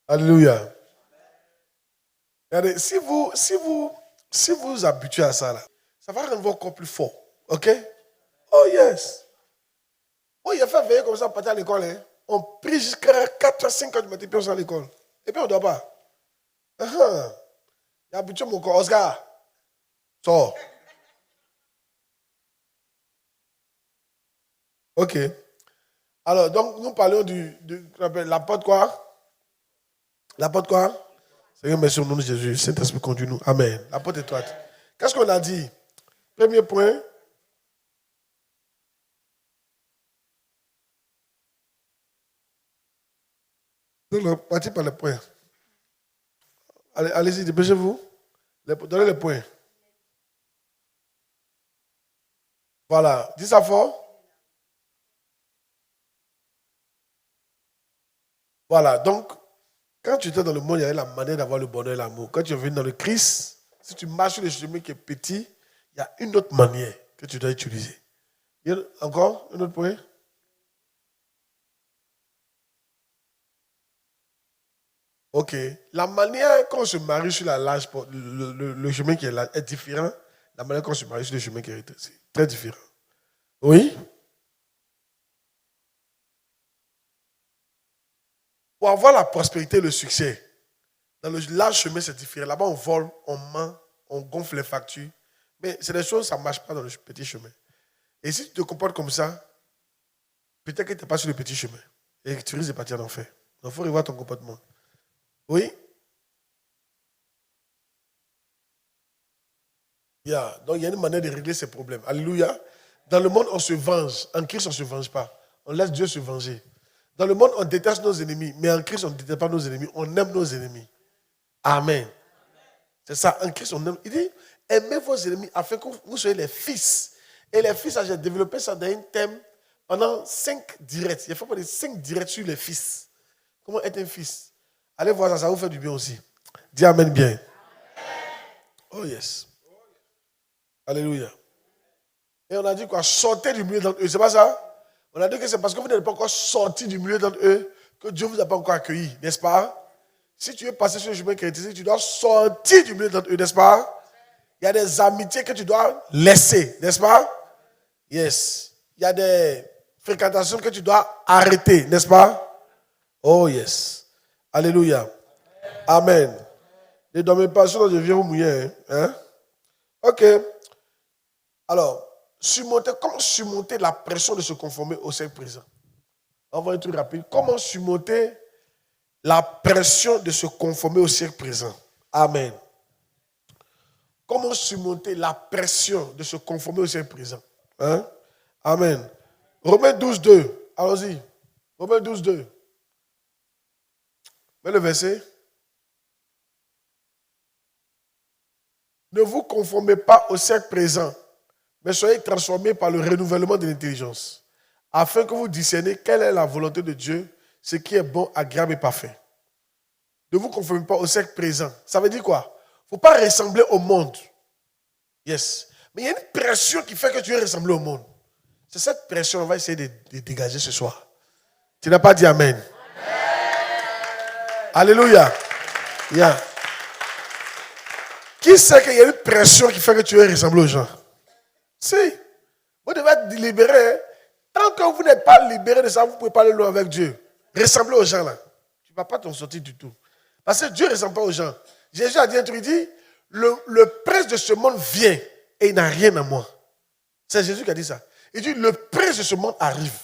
Alléluia. Regardez, si vous habituez à ça, là, ça va rendre encore plus fort. OK? Oh yes. Oh, il a fait veiller comme ça, partir à l'école. Hein. On prie jusqu'à 4 à 5 heures du matin, puis on sort à l'école. Et puis on ne dort pas. Il a habitué mon corps. Oscar, sors. OK. Alors, donc, nous parlons de la porte quoi? La porte quoi? Seigneur, merci au nom de Jésus. Saint-Esprit, conduis-nous. Amen. La porte étroite. Qu'est-ce qu'on a dit? Premier point. Donc, parti par les points. Allez-y, dépêchez-vous. Donnez les points. Voilà. Dis ça fort. Voilà. Donc, quand tu étais dans le monde, il y avait la manière d'avoir le bonheur et l'amour. Quand tu es venu dans le Christ, si tu marches sur le chemin qui est petit, il y a une autre manière que tu dois utiliser. Encore un autre point? Ok. La manière qu'on se marie sur la large, le chemin qui est là, est différent. La manière qu'on se marie sur le chemin qui est rétréci. Très différent. Oui? Pour avoir la prospérité et le succès, dans le large chemin, c'est différent. Là-bas, on vole, on ment, on gonfle les factures. Mais c'est des choses, ça ne marche pas dans le petit chemin. Et si tu te comportes comme ça, peut-être que tu n'es pas sur le petit chemin. Et que tu risques de partir en enfer. Donc, il faut revoir ton comportement. Oui? Yeah. Donc, il y a une manière de régler ces problèmes. Alléluia. Dans le monde, on se venge. En Christ, on ne se venge pas. On laisse Dieu se venger. Dans le monde, on déteste nos ennemis. Mais en Christ, on ne déteste pas nos ennemis. On aime nos ennemis. Amen. C'est ça. En Christ, on aime. Il dit, aimez vos ennemis afin que vous soyez les fils. Et les fils, j'ai développé ça dans un thème pendant 5 directs. Il faut pas des 5 directs sur les fils. Comment être un fils? Allez voir ça, ça vous fait du bien aussi. Dis Amen bien. Oh yes. Alléluia. Et on a dit quoi? Sortez du milieu d'entre eux. C'est pas ça? On a dit que c'est parce que vous n'êtes pas encore sorti du milieu d'entre eux que Dieu ne vous a pas encore accueilli, n'est-ce pas? Si tu veux passer sur le chemin chrétien, tu dois sortir du milieu d'entre eux, n'est-ce pas? Il y a des amitiés que tu dois laisser, n'est-ce pas? Yes. Il y a des fréquentations que tu dois arrêter, n'est-ce pas? Oh yes. Alléluia. Amen. Ne dormez pas, sinon je viens vous mouiller. Hein? Ok. Alors, comment surmonter la pression de se conformer au siècle présent? On va un truc rapide. Comment surmonter la pression de se conformer au siècle présent? Amen. Comment surmonter la pression de se conformer au siècle présent? Hein? Amen. Romains 12, 2. Allons-y. Romains 12, 2. Mets le verset. Ne vous conformez pas au siècle présent, mais soyez transformés par le renouvellement de l'intelligence, afin que vous discerniez quelle est la volonté de Dieu, ce qui est bon, agréable et parfait. Ne vous conformez pas au siècle présent. Ça veut dire quoi? Il ne faut pas ressembler au monde. Yes. Mais il y a une pression qui fait que tu veux ressembler au monde. C'est cette pression qu'on va essayer de dégager ce soir. Tu n'as pas dit Amen. Alléluia. Yeah. Qui sait qu'il y a une pression qui fait que tu veux ressembler aux gens? Si. Vous devez être libéré. Tant que vous n'êtes pas libéré de ça, vous ne pouvez pas aller loin avec Dieu. Ressembler aux gens là. Tu ne vas pas t'en sortir du tout. Parce que Dieu ne ressemble pas aux gens. Jésus a dit un truc, il dit, le prince de ce monde vient et il n'a rien à moi. C'est Jésus qui a dit ça. Il dit, le prince de ce monde arrive.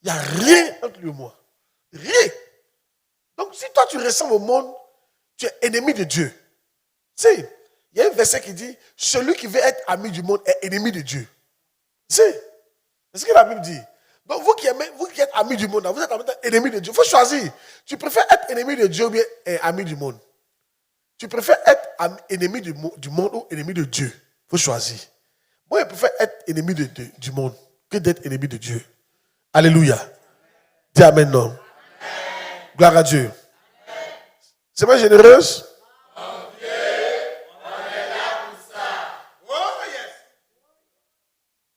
Il n'y a rien entre lui et moi. Rien. Donc si toi tu ressembles au monde, tu es ennemi de Dieu. Si. Il y a un verset qui dit, celui qui veut être ami du monde est ennemi de Dieu. C'est ce que la Bible dit. Donc vous qui êtes ami du monde, vous êtes ennemi de Dieu. Il faut choisir. Tu préfères être ennemi de Dieu ou bien ami du monde? Tu préfères être ennemi du monde ou ennemi de Dieu? Il faut choisir. Moi, je préfère être ennemi du monde que d'être ennemi de Dieu. Alléluia. Dis Amen, non. Gloire à Dieu. C'est pas généreuse?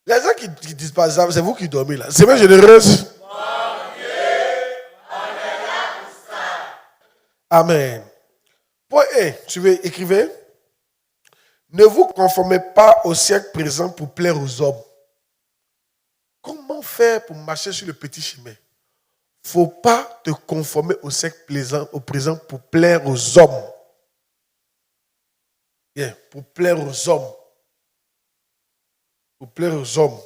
Les gens qui disent pas ça, c'est vous qui dormez là. C'est pas généreuse? Amen. Point 1, écrivez. Ne vous conformez pas au siècle présent pour plaire aux hommes. Comment faire pour marcher sur le petit chemin? Il ne faut pas te conformer au siècle présent pour plaire aux hommes. Bien, pour plaire aux hommes. Pour plaire aux hommes.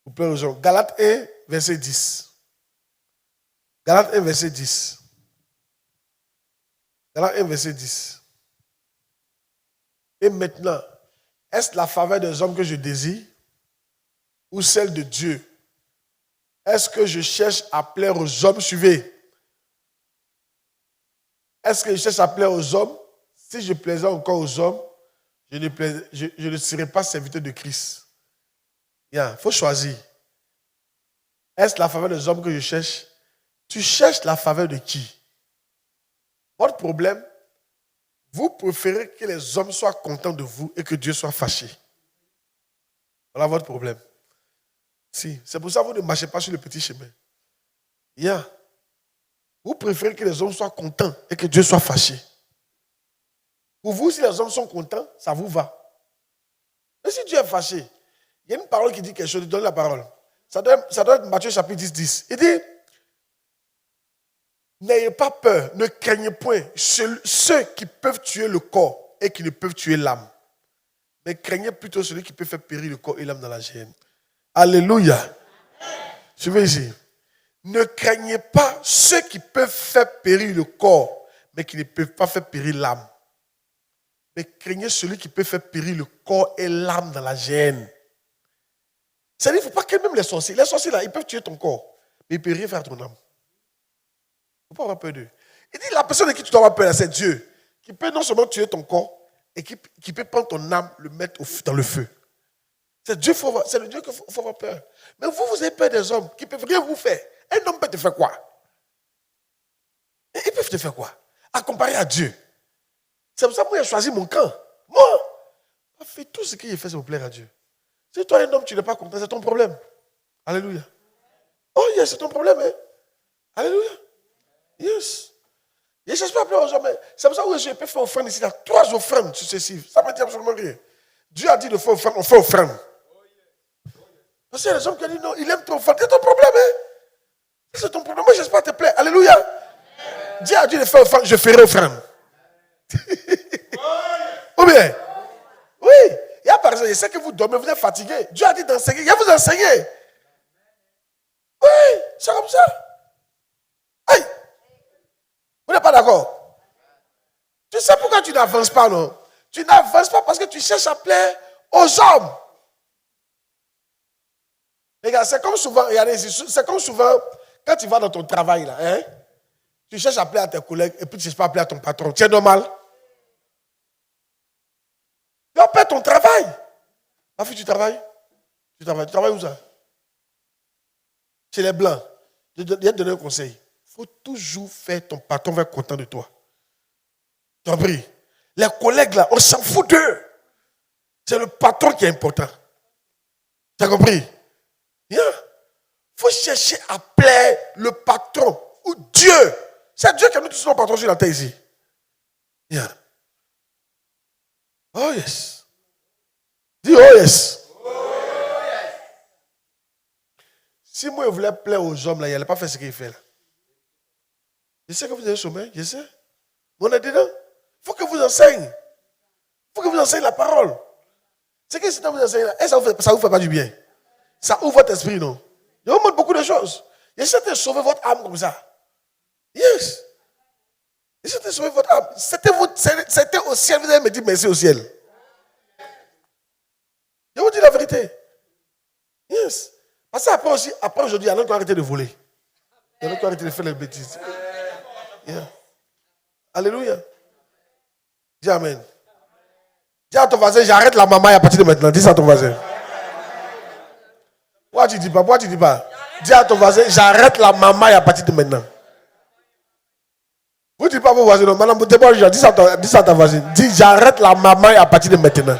Pour plaire aux hommes. Galates 1, verset 10. Galates 1, verset 10. Galates 1, verset 10. Et maintenant, est-ce la faveur des hommes que je désire ou celle de Dieu? Est-ce que je cherche à plaire aux hommes? Suivez. Est-ce que je cherche à plaire aux hommes? Si je plaisais encore aux hommes, je ne serais pas serviteur de Christ. Il faut choisir. Est-ce la faveur des hommes que je cherche? Tu cherches la faveur de qui? Votre problème, vous préférez que les hommes soient contents de vous et que Dieu soit fâché. Voilà votre problème. Si, c'est pour ça que vous ne marchez pas sur le petit chemin. Vous préférez que les hommes soient contents et que Dieu soit fâché. Pour vous, si les hommes sont contents, ça vous va. Mais si Dieu est fâché, il y a une parole qui dit quelque chose, donne la parole. Ça doit être Matthieu chapitre 10, 10. Il dit, n'ayez pas peur, ne craignez point ceux qui peuvent tuer le corps et qui ne peuvent tuer l'âme. Mais craignez plutôt celui qui peut faire périr le corps et l'âme dans la géhenne. Alléluia. Suivez ici. Ne craignez pas ceux qui peuvent faire périr le corps, mais qui ne peuvent pas faire périr l'âme. Mais craignez celui qui peut faire périr le corps et l'âme dans la géhenne. C'est-à-dire, il ne faut pas que même les sorciers là, ils peuvent tuer ton corps, mais ils ne peuvent rien faire à ton âme. Il ne faut pas avoir peur d'eux. Il dit, la personne de qui tu dois avoir peur, c'est Dieu, qui peut non seulement tuer ton corps, et qui peut prendre ton âme, le mettre dans le feu. C'est le Dieu qu'il faut avoir peur. Mais vous avez peur des hommes qui ne peuvent rien vous faire. Un homme peut te faire quoi? Ils peuvent te faire quoi? À comparer à Dieu. C'est pour ça que moi, j'ai choisi mon camp. Moi, je fais tout ce que j'ai fait, c'est pour plaire à Dieu. Si toi, un homme, tu n'es pas content, c'est ton problème. Alléluia. Oh, yes, c'est ton problème. Hein? Alléluia. Yes. Je ne cherche pas à plaire aux hommes. C'est pour ça que je peux faire offrande ici. Il y a 3 offrandes successives. Ça ne me dit absolument rien. Dieu a dit de faire offrande, on fait offrande. Parce qu'il y a des hommes qui disent non, il aime ton offrande. C'est ton problème. Hein? C'est ton problème. Moi, je ne cherche pas à te plaire. Alléluia. Dieu a dit de faire offrande, je ferai offrande. Ou bien? Oui. Il y a par exemple, je sais que vous dormez, vous êtes fatigué. Dieu a dit d'enseigner. Il va vous enseigner. Oui, c'est comme ça. Aïe. Vous n'êtes pas d'accord? Tu sais pourquoi tu n'avances pas, non? Tu n'avances pas parce que tu cherches à plaire aux hommes. Regarde, c'est comme souvent, regardez ici, c'est comme souvent quand tu vas dans ton travail, là, hein? Tu cherches à plaire à tes collègues et puis tu ne cherches pas à plaire à ton patron. C'est normal. Tu vas perdre ton travail. Ma fille, tu travailles? Tu travailles où ça? Chez les Blancs. Je vais te donner un conseil. Il faut toujours faire ton patron va être content de toi. Tu as compris? Les collègues là, on s'en fout d'eux. C'est le patron qui est important. Tu as compris? Il faut chercher à plaire le patron ou Dieu. C'est Dieu qui a mis tout son patron sur la terre ici. Oh yes. Dis oh yes. Si moi je voulais plaire aux hommes là, il n'allait pas faire ce qu'il fait là. Je sais que vous avez sommeil, je sais. Mais on est dedans. Il faut que vous enseignez. Il faut que vous enseignez la parole. C'est que si vous enseignez là, ça ne vous fait pas du bien. Ça ouvre votre esprit, non? Il vous montre beaucoup de choses. J'essaie de sauver votre âme comme ça. Yes. J'essaie de sauver votre âme. C'était au ciel, vous allez me dire merci au ciel. Je vous dis la vérité. Yes. Parce qu'après aujourd'hui, il y en a qui ont arrêté de voler. Il y en a qui ont arrêté de faire les bêtises. Yeah. Alléluia. Dis amen. Dis à ton voisin, j'arrête la maman à partir de maintenant. Dis ça à ton voisin. Pourquoi tu dis pas? Pourquoi tu dis pas? Dis à ton voisin, j'arrête la maman à partir de maintenant. Vous ne dites pas à vos voisins, non. Madame, dis ça à ta voisine. Dis, j'arrête la maman à partir de maintenant.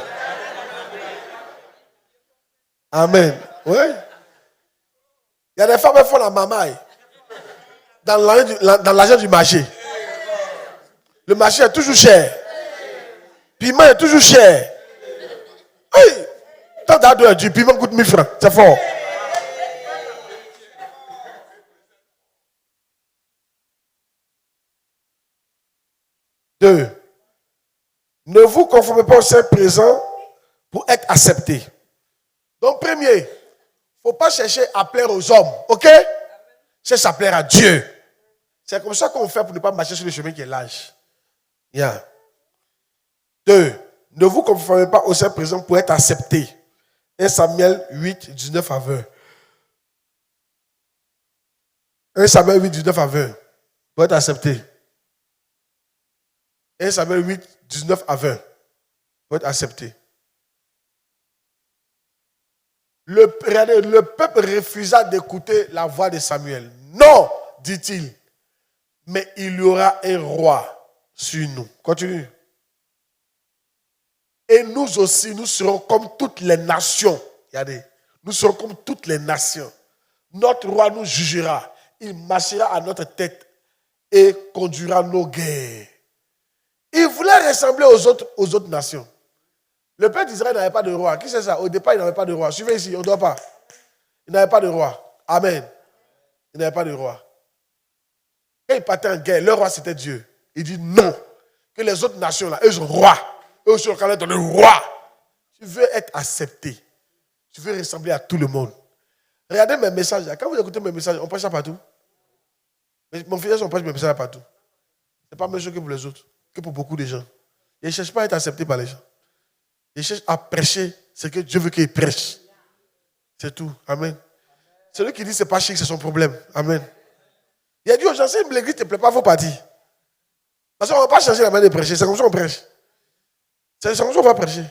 Amen. Oui. Il y a des femmes qui font la maman. dans l'argent du marché. Le marché est toujours cher. Piment est toujours cher. Hey, tant d'ardeur, du piment coûte 1000 francs. C'est fort. Deux, ne vous conformez pas au Saint présent pour être accepté. Donc, premier, il ne faut pas chercher à plaire aux hommes. Ok? Cherche à plaire à Dieu. C'est comme ça qu'on fait pour ne pas marcher sur le chemin qui est large. Yeah. Deux, ne vous conformez pas au Saint présent pour être accepté. 1 Samuel 8, 19 à 20. 1 Samuel 8, 19 à 20. Pour être accepté. 1 Samuel 8, 19 à 20. Pour être accepté. Le peuple refusa d'écouter la voix de Samuel. Non, dit-il. Mais il y aura un roi sur nous. Continue. Et nous aussi, nous serons comme toutes les nations. Regardez. Nous serons comme toutes les nations. Notre roi nous jugera. Il marchera à notre tête et conduira nos guerres. Il voulait ressembler aux autres nations. Le peuple d'Israël n'avait pas de roi. Qui c'est ça? Au départ, il n'avait pas de roi. Suivez ici, on ne doit pas. Il n'avait pas de roi. Amen. Il n'avait pas de roi. Quand ils partaient en guerre, leur roi c'était Dieu. Il dit non. Que les autres nations là, eux sont rois. Eux aussi, on va être le roi. Tu veux être accepté. Tu veux ressembler à tout le monde. Regardez mes messages. Quand vous écoutez mes messages, on prêche ça partout. Mais mon fils, on prêche mes messages partout. Ce n'est pas même chose que pour les autres, que pour beaucoup de gens. Ils ne cherchent pas à être acceptés par les gens. Ils cherchent à prêcher ce que Dieu veut qu'ils prêchent. C'est tout. Amen. Celui qui dit que ce n'est pas chic, c'est son problème. Amen. Il a dit aux gens, si l'église ne te plaît pas, il faut partir. Parce qu'on ne va pas changer la manière de prêcher. C'est comme ça qu'on prêche. C'est comme ça qu'on va prêcher.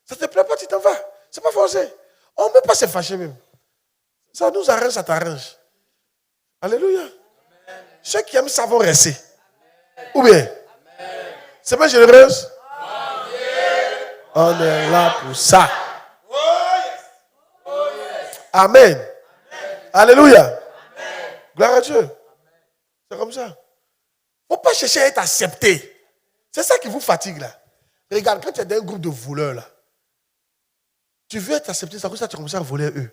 Ça ne te plaît pas, tu t'en vas. Ce n'est pas forcé. On ne peut pas se fâcher même. Ça nous arrange, ça t'arrange. Alléluia. Amen. Ceux qui aiment ça vont rester. Amen. Ou bien, c'est pas généreuse. On est là pour ça. Amen. Amen. Alléluia. Amen. Gloire à Dieu. C'est comme ça. Il ne faut pas chercher à être accepté. C'est ça qui vous fatigue là. Regarde, quand tu es dans un groupe de voleurs là, tu veux être accepté, c'est comme ça que tu commences à voler eux.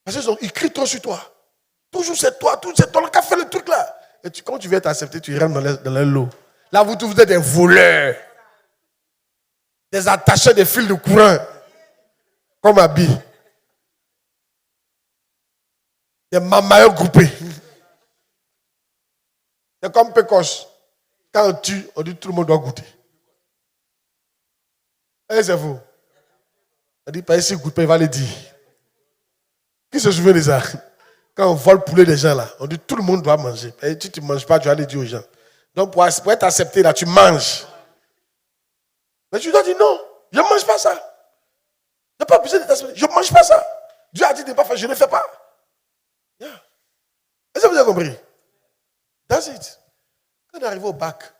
Parce qu'ils crient trop sur toi. Toujours c'est toi qui as fait le truc là. Et quand tu veux être accepté, tu rentres dans le lot. Là, vous êtes des voleurs. Des attachés de fils de courant. Comme habits. Des mamailleurs groupés. C'est comme Pécoche. Quand on tue, on dit tout le monde doit goûter. Et c'est vous. On dit pas ici, goûte pas, il va le dire. Qui se souvient de ça? Quand on vole le poulet des gens là, on dit tout le monde doit manger. Et si tu ne manges pas, tu vas le dire aux gens. Donc pour être accepté là, tu manges. Mais tu dois dire non, je ne mange pas ça. Je n'ai pas besoin d'être accepté. Je ne mange pas ça. Dieu a dit de ne pas faire, je ne fais pas. Yeah. Est-ce que vous avez compris? That's it. Quand on arrive au bac,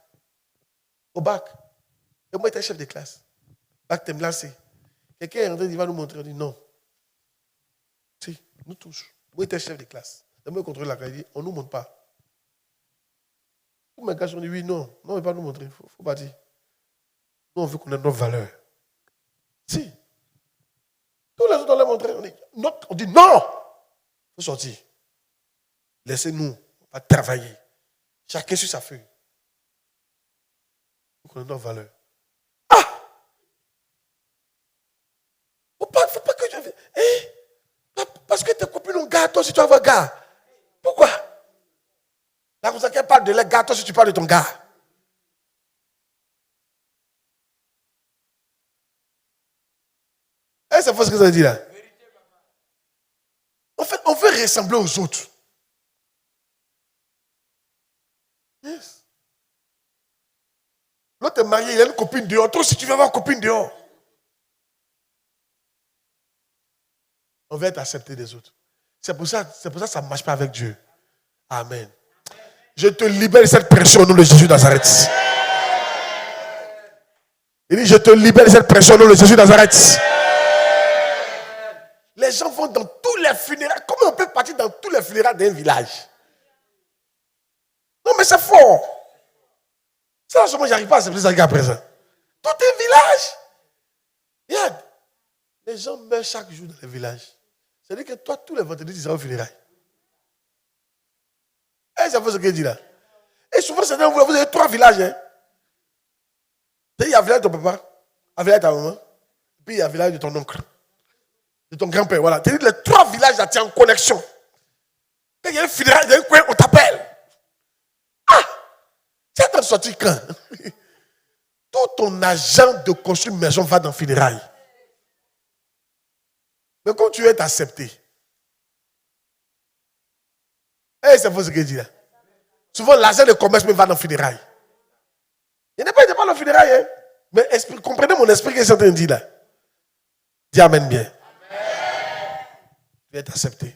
et moi j'étais chef de classe. Bac, t'es lancé. Quelqu'un est rentré, il va nous montrer, on dit non. Si, nous tous. Moi j'étais chef de classe. Et moi, contrôle la classe, il dit, on ne nous montre pas. Tous mes gars ont dit oui, non, il ne va pas nous montrer, il faut pas dire. Nous, on veut connaître nos valeurs. Si. Tous les autres, on les montrer, on dit non. Il faut sortir. Laissez-nous, on va travailler. Chacun sur sa feuille. Il faut connaître nos valeurs. Ah! Faut pas que tu... parce que tes copines ont gars, toi aussi tu vas avoir gars. Pourquoi? Là, comme ça qu'elle parle de leur gars, toi aussi tu parles de ton gars. Et c'est faux ce que ça dit là. En fait, on veut ressembler aux autres. Yes. L'autre est marié, il a une copine dehors. Toi aussi, tu vas avoir une copine dehors. On veut être accepté des autres. C'est pour ça que ça ne marche pas avec Dieu. Amen. Je te libère de cette pression au nom de Jésus de Nazareth. Il dit, je te libère de cette pression au nom de Jésus de Nazareth. Les les gens vont dans tous les funérailles. Comment on peut partir dans tous les funérailles d'un village? Non, mais c'est fort. Ça, moi, j'arrive pas à accepter ça jusqu'à présent. Tout un village. Regarde. Les gens meurent chaque jour dans les villages. C'est-à-dire que toi, tous les vendredis, tu seras au funérailles. Et ça fait ce qu'il dit là. Et souvent, vous avez 3 villages. Hein. Il y a le village de ton papa, le village de ta maman, puis il y a le village de ton oncle, de ton grand-père. Voilà. C'est-à-dire que les 3 villages là, tu es en connexion. Quand il y a un funérailles, il y a un coin, on t'appelle. Ah! Tu es en sorti quand? Tout ton agent de construire une maison va dans le funérailles. Mais quand tu es accepté, et c'est faux ce qu'il dit là. Souvent, l'agent de commerce me va dans le funérailles. Il n'est pas dans le funérailles. Hein? Mais comprenez mon esprit que c'est en train de dire là. Dis amen bien. Amen. Tu es accepté.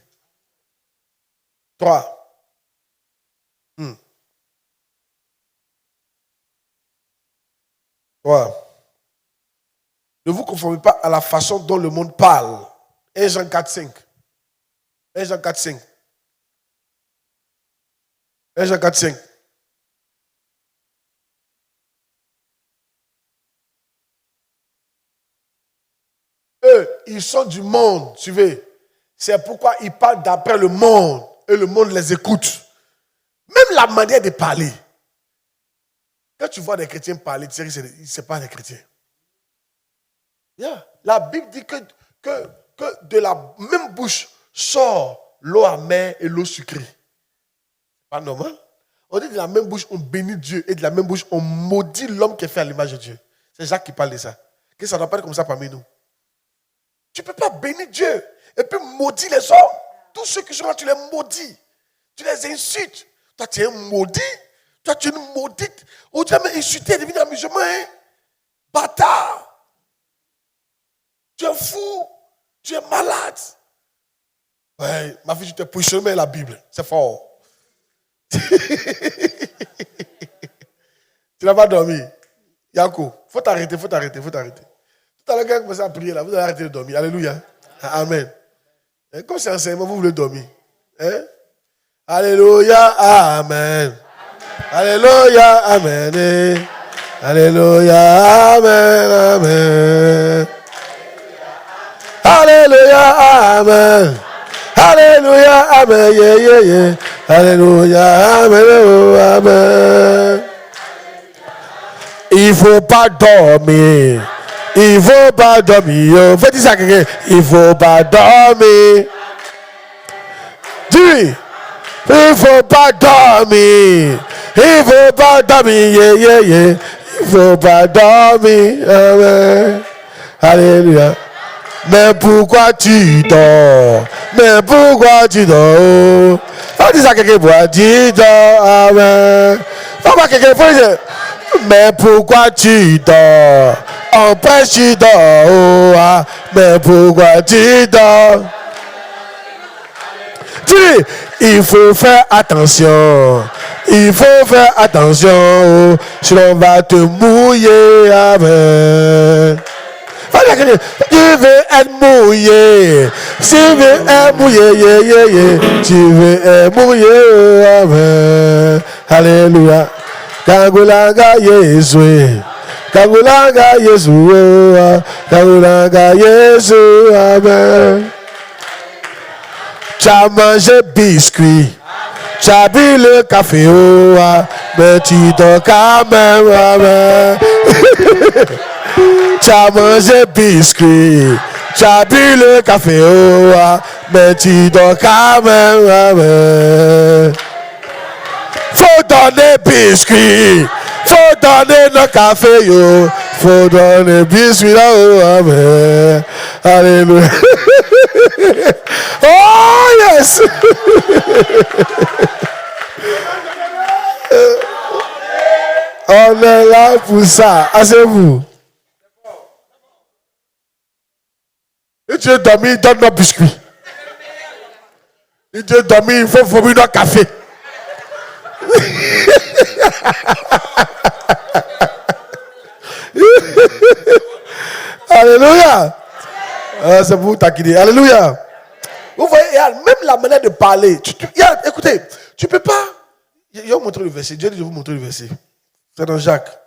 3. Ne vous conformez pas à la façon dont le monde parle. 1 Jean 4, 5. 1 Jean 4, 5. 1 Jean 4, 5. Eux, ils sont du monde, suivez. C'est pourquoi ils parlent d'après le monde. Et le monde les écoute. Même la manière de parler. Quand tu vois des chrétiens parler, tu sais que ce n'est pas des chrétiens. Yeah. La Bible dit que de la même bouche sort l'eau amère et l'eau sucrée. C'est pas normal. On dit de la même bouche on bénit Dieu et de la même bouche on maudit l'homme qui est fait à l'image de Dieu. C'est Jacques qui parle de ça. Que ça ne doit pas être comme ça parmi nous. Tu ne peux pas bénir Dieu et puis maudire les hommes. Tous ceux qui sont là, tu les maudis. Tu les insultes. Toi, tu es un maudit. Toi, tu es une maudite. Oh, tu as même insulté, devenu un musulman. Hein? Bâtard. Tu es fou. Tu es malade. Ouais, ma fille, tu t'es positionné la Bible. C'est fort. Tu n'as pas dormi. Yako, faut t'arrêter. Tout à l'heure, quand vous commencez à prier, là, vous allez arrêter de dormir. Alléluia. Amen. Et comme c'est enseignement, vous voulez dormir. Hein? Alléluia. Amen. Alléluia. Amen. Alléluia. Amen. Amen. Alléluia. Amen. Alléluia. Amen. Yeah, yeah, yeah. Alléluia. Amen. Amen. Il ne faut pas dormir. Il ne faut pas dormir. Faites ça quelqu'un. Il ne faut pas dormir. Dis. Il ne faut pas dormir. Il ne faut pas dormir. Yeah, yeah, yeah. Il ne faut pas dormir. Amen. Alléluia. Mais pourquoi tu dors? Mais pourquoi tu dors? Faites ça quelqu'un. Pourquoi tu dors? Amen. Faites quelqu'un. Faites. Mais pourquoi tu dors? En prêche tu dors. Mais pourquoi tu dors? Dis, il faut faire attention. Il faut faire attention. Sinon on va te mouiller. Amen. Tu veux être mouillé. Si tu veux être mouillé, yeah, yeah, yeah. Tu veux être mouillé. Amen. Alléluia. Kagulanga Yesu, Kagulanga Yesu, Kagulanga Yesu, Amen. Tu as mangé biscuit, tu as bu le café, mais tu dors quand même, Amen. Tu as mangé biscuit, tu as bu le café, mais tu dors quand même, Amen. Faut donner biscuit, faut donner le café, yo. Faut donner biscuit là, oh, amen. Alléluia. Oh, yes. On est là pour ça. Asseyez-vous. Et tu es dormi, donne-nous biscuit. Et tu es dormi, il faut vomir le café. Alléluia. C'est pour taquiner. Alléluia. Vous voyez, il y a même la manière de parler. Écoutez, tu ne peux pas. Je vais vous montrer le verset. Dieu dit de vous montrer le verset. C'est dans Jacques.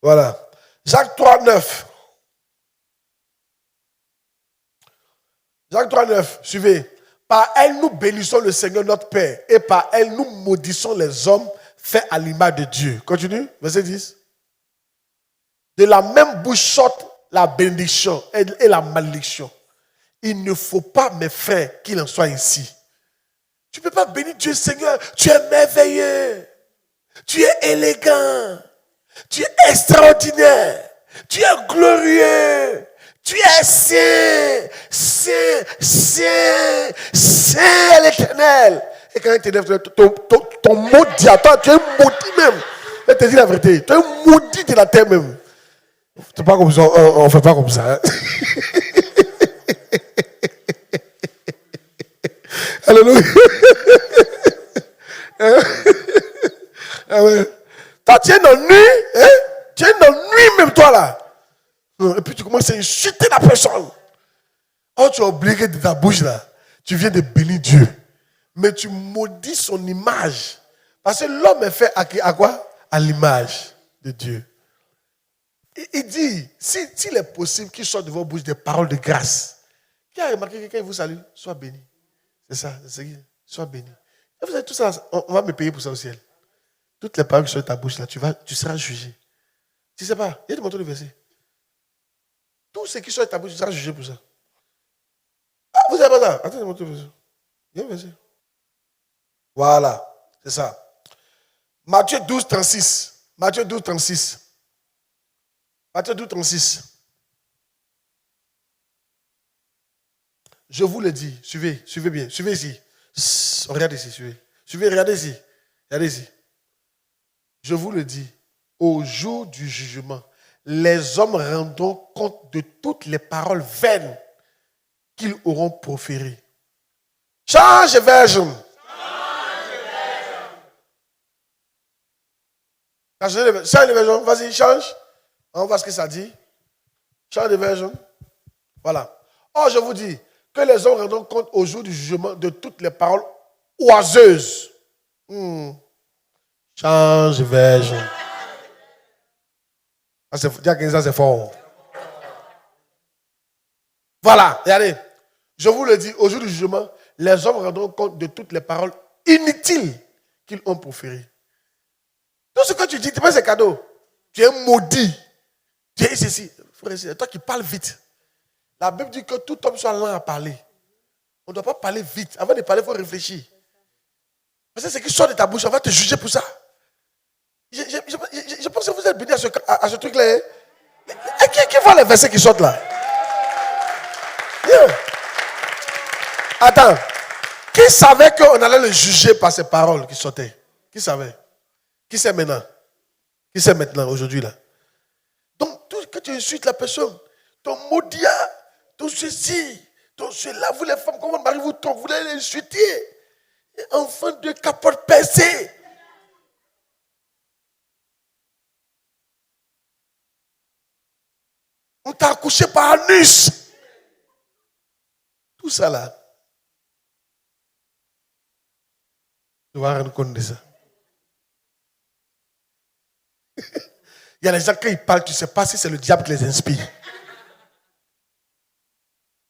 Voilà. Jacques 3, 9. Jacques 3, 9. Suivez. Par elle, nous bénissons le Seigneur notre Père. Et par elle, nous maudissons les hommes faits à l'image de Dieu. Continue. Verset 10. De la même bouche sortent la bénédiction et la malédiction. Il ne faut pas, mes frères, qu'il en soit ainsi. Tu ne peux pas bénir Dieu, Seigneur. Tu es merveilleux. Tu es élégant. Tu es extraordinaire. Tu es glorieux. Tu es saint, saint l'Éternel. Et quand il t'élève, ton maudit, attends, tu es maudit même. Je te dis la vérité. Tu es maudit de la terre même. C'est pas comme ça, on ne fait pas comme ça. Hein? Alléluia. Toi, tu es dans la nuit, hein? Tu es dans la nuit même, toi là. Et puis tu commences à insulter la personne. Oh, tu as oublié de ta bouche là. Tu viens de bénir Dieu. Mais tu maudis son image. Parce que l'homme est fait à quoi? À l'image de Dieu. Il dit, s'il est possible qu'il sorte de vos bouches des paroles de grâce. Qui a remarqué que quand il vous salue, sois béni. C'est ça, c'est ça. Sois béni. Et vous savez, tout ça, on va me payer pour ça au ciel. Toutes les paroles qui sont de ta bouche là, tu seras jugé. Tu ne sais pas, il y a de montrer le verset. Tout ce qui sort de ta bouche, tu seras jugé pour ça. Ah, vous savez pas ça? Attendez, montrer le verset. Il y a un verset. Voilà, c'est ça. Matthieu 12, 36. Matthieu 12, 36. Matthieu 12, 36. Je vous le dis, suivez bien, suivez ici. Regardez ici, suivez. Suivez, regardez ici. Regardez ici. Je vous le dis, au jour du jugement, les hommes rendront compte de toutes les paroles vaines qu'ils auront proférées. Change version. Change de version, vas-y, change. On voit ce que ça dit. Change de version. Voilà. Or, je vous dis que les hommes rendront compte au jour du jugement de toutes les paroles oiseuses. Change de version. Ça, c'est fort. Voilà, regardez. Je vous le dis, au jour du jugement, les hommes rendront compte de toutes les paroles inutiles qu'ils ont proférées. Tout ce que tu dis, tu penses c'est cadeau. Tu es maudit. Tu es ceci. C'est toi qui parles vite. La Bible dit que tout homme soit lent à parler. On ne doit pas parler vite. Avant de parler, il faut réfléchir. Parce que ce qui sort de ta bouche, on va te juger pour ça. Je pense que vous êtes bénis à ce truc-là. Hein? Qui voit les versets qui sortent là? Yeah. Attends. Qui savait qu'on allait le juger par ces paroles qui sortaient? Qui savait? Qui sait maintenant? Qui sait maintenant, aujourd'hui là? Donc, tout ce que tu insultes la personne, ton maudit, ton ceci, ton cela, vous les femmes, comment votre mari vous trompe, vous voulez l'insulter. Enfant de capote percée. On t'a accouché par anus. Tout ça là. Tu vas rendre compte de ça. Il y a les gens, quand ils parlent, tu ne sais pas si c'est le diable qui les inspire.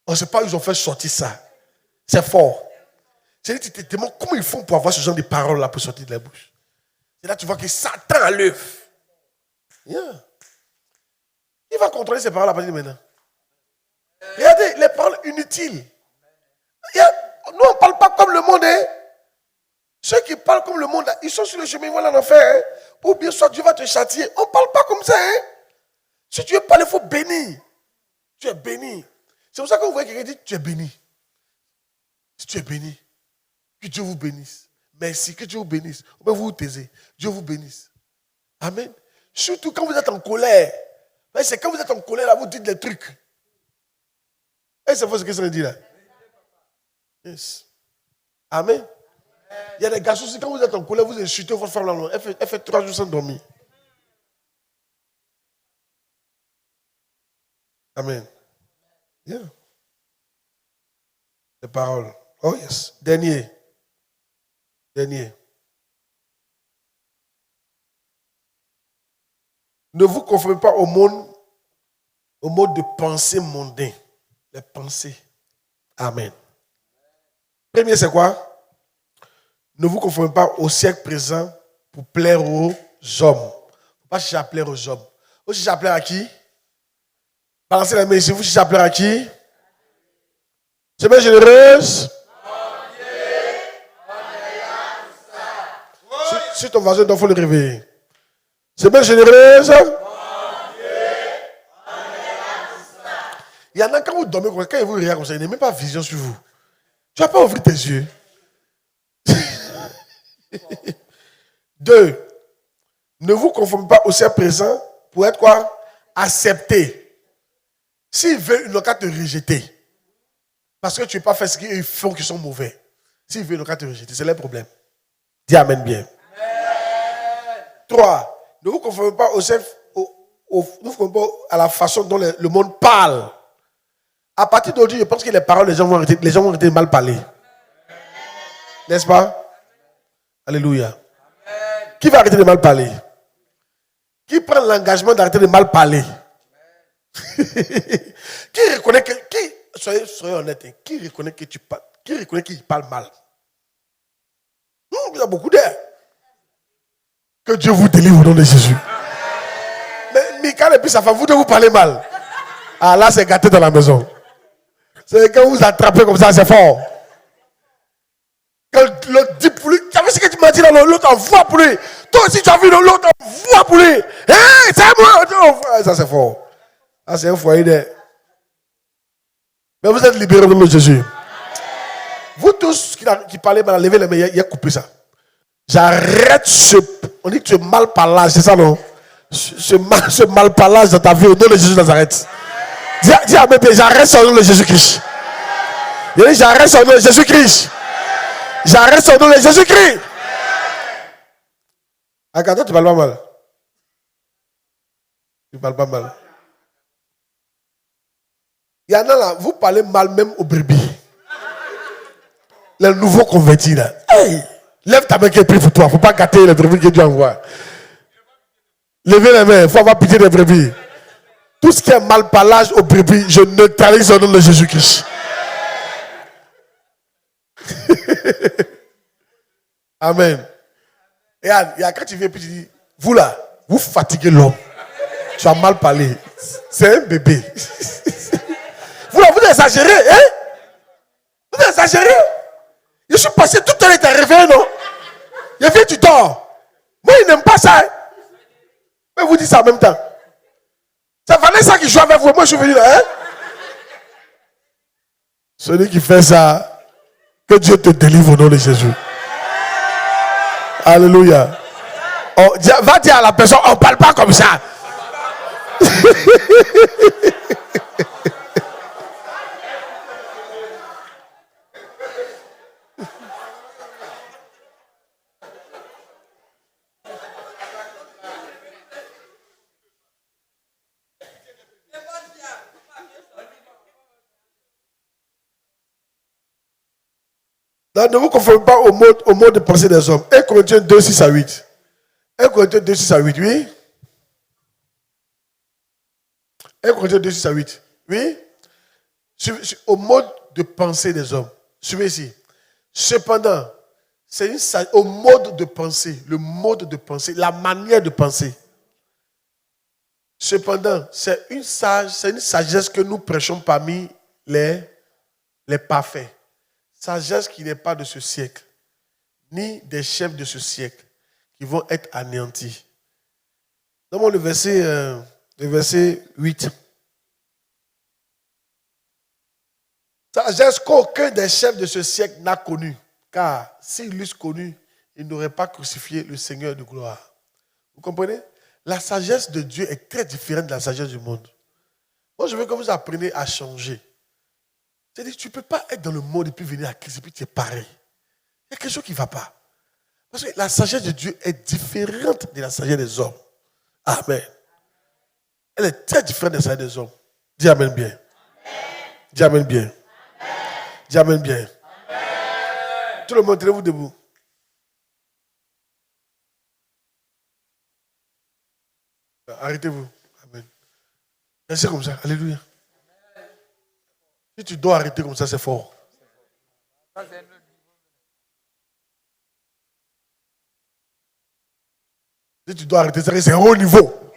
On ne sait pas où ils ont fait sortir ça. C'est fort. C'est-à-dire, tu te demandes comment ils font pour avoir ce genre de paroles-là pour sortir de la bouche. C'est là que tu vois que Satan à l'œuvre. Yeah. Il va contrôler ces paroles à partir de maintenant. Regardez, les paroles inutiles. Nous, on ne parle pas comme le monde. Hein? Ceux qui parlent comme le monde, ils sont sur le chemin, ils vont en enfer. Hein? Ou bien soit Dieu va te châtier. On ne parle pas comme ça. Hein? Si tu veux parler, il faut bénir. Tu es béni. C'est pour ça que vous voyez quelqu'un dit, tu es béni. Si tu es béni, que Dieu vous bénisse. Merci, que Dieu vous bénisse. Vous vous taisez. Dieu vous bénisse. Amen. Surtout quand vous êtes en colère. C'est quand vous êtes en colère, là, vous dites des trucs. Et c'est ce que ça veut dire là. Yes. Amen. Il y a des garçons aussi, quand vous êtes en colère, vous insultez votre femme là, elle fait 3 jours sans dormir. Amen. Yeah. Les paroles. Oh yes. Dernier. Ne vous conformez pas au mode de pensée mondain. Les pensées. Amen. Premier, c'est quoi? Ne vous conformez pas au siècle présent pour plaire aux hommes. Il ne faut pas chercher à plaire aux hommes. Vous cherchez à plaire à qui? Balancez la main ici. Vous cherchez à plaire à qui? C'est bien généreuse. Si ton voisin doit, il faut le réveiller. C'est bien généreuse. Il y en a quand vous dormez, quand ils vous regardent comme ça, ils n'ont même pas vision sur vous. Tu n'as pas ouvert tes yeux. 2. Ne vous conformez pas au ciel présent pour être quoi? Accepté. S'ils veulent, ils n'ont qu'à te rejeter. Parce que tu n'as pas fait ce qu'ils font qui sont mauvais. S'ils veulent, ils n'ont qu'à te rejeter. C'est leur problème. Dis amen bien. 3. Ne vous conformez pas au ciel, ne vous conformez pas à la façon dont le monde parle. À partir d'aujourd'hui, je pense que les paroles, les gens vont arrêter de mal parler. N'est-ce pas? Alléluia. Amen. Qui va arrêter de mal parler? Qui prend l'engagement d'arrêter de mal parler? Qui reconnaît que... soyez honnête, hein, qui reconnaît que tu parles? Qui reconnaît qu'il parle mal? Il y a beaucoup d'air. Que Dieu vous délivre au nom de Jésus. Mais Michael et puis sa femme, vous devez vous parler mal. Ah là, c'est gâté dans la maison. C'est quand vous attrapez comme ça, c'est fort. Quand l'autre dit pour lui, tu as vu ce que tu m'as dit là, l'autre envoie pour lui. Toi aussi tu as vu l'autre envoie pour lui. Hein, c'est moi. Ça c'est fort. Ça c'est un foyer de... Mais vous êtes libérés au nom de Jésus. Vous tous qui parlez mal, levez les mains, il a coupé ça. J'arrête on dit que ce mal parlage, c'est ça non? Ce mal parlage dans ta vie au nom de Jésus Nazareth. Dis à mes pieds, j'arrête ça au nom de Jésus-Christ. J'arrête ça au nom de Jésus-Christ. J'arrête son nom de Jésus-Christ. Attends, tu parles pas mal. Tu parles pas mal. Il y en a là, vous parlez mal même aux brebis. Les nouveaux convertis là. Hey, lève ta main qui est pris pour toi. Il ne faut pas gâter les brebis que Dieu envoie. Levez les mains, il faut avoir pitié des brebis. Tout ce qui est mal parlage aux brebis, je neutralise au nom de Jésus-Christ. Amen. Et quand tu viens, puis tu dis, vous là, vous fatiguez l'homme. Tu as mal parlé. C'est un bébé. Vous là, vous exagérez, hein? Vous exagérez. Je suis passé toute l'heure, il t'a réveillé, non? Il vient, tu dors. Moi, il n'aime pas ça. Hein? Mais vous dites ça en même temps. C'est Vanessa qui joue avec vous. Moi, je suis venu là, hein? Celui qui fait ça, que Dieu te délivre au nom de Jésus. Alléluia. Oh, va dire à la personne, on ne parle pas comme ça. Ne vous conformez pas au mode de pensée des hommes. 1 Corinthiens 2, 6 à 8. 1 Corinthiens 2, 6 à 8, oui. 1 Corinthiens 2, 6 à 8. Oui. Au mode de pensée des hommes. Suivez ici. Cependant, c'est au mode de pensée. Le mode de pensée, la manière de penser. Cependant, c'est une sagesse que nous prêchons parmi les parfaits. Sagesse qui n'est pas de ce siècle, ni des chefs de ce siècle, qui vont être anéantis. Donne-moi le verset 8. Sagesse qu'aucun des chefs de ce siècle n'a connue, car s'ils l'eussent connue, ils n'auraient pas crucifié le Seigneur de gloire. Vous comprenez? La sagesse de Dieu est très différente de la sagesse du monde. Moi, je veux que vous appreniez à changer. C'est-à-dire que tu ne peux pas être dans le monde et puis venir à Christ et puis tu es pareil. Il y a quelque chose qui ne va pas. Parce que la sagesse de Dieu est différente de la sagesse des hommes. Amen. Elle est très différente de la sagesse des hommes. Dis Amen bien. Dis Amen bien. Dis Amen bien. Tout le monde, tenez-vous debout. Arrêtez-vous. Amen. Restez comme ça. Alléluia. Si tu dois arrêter comme ça, c'est fort. Si tu dois arrêter, c'est un haut niveau.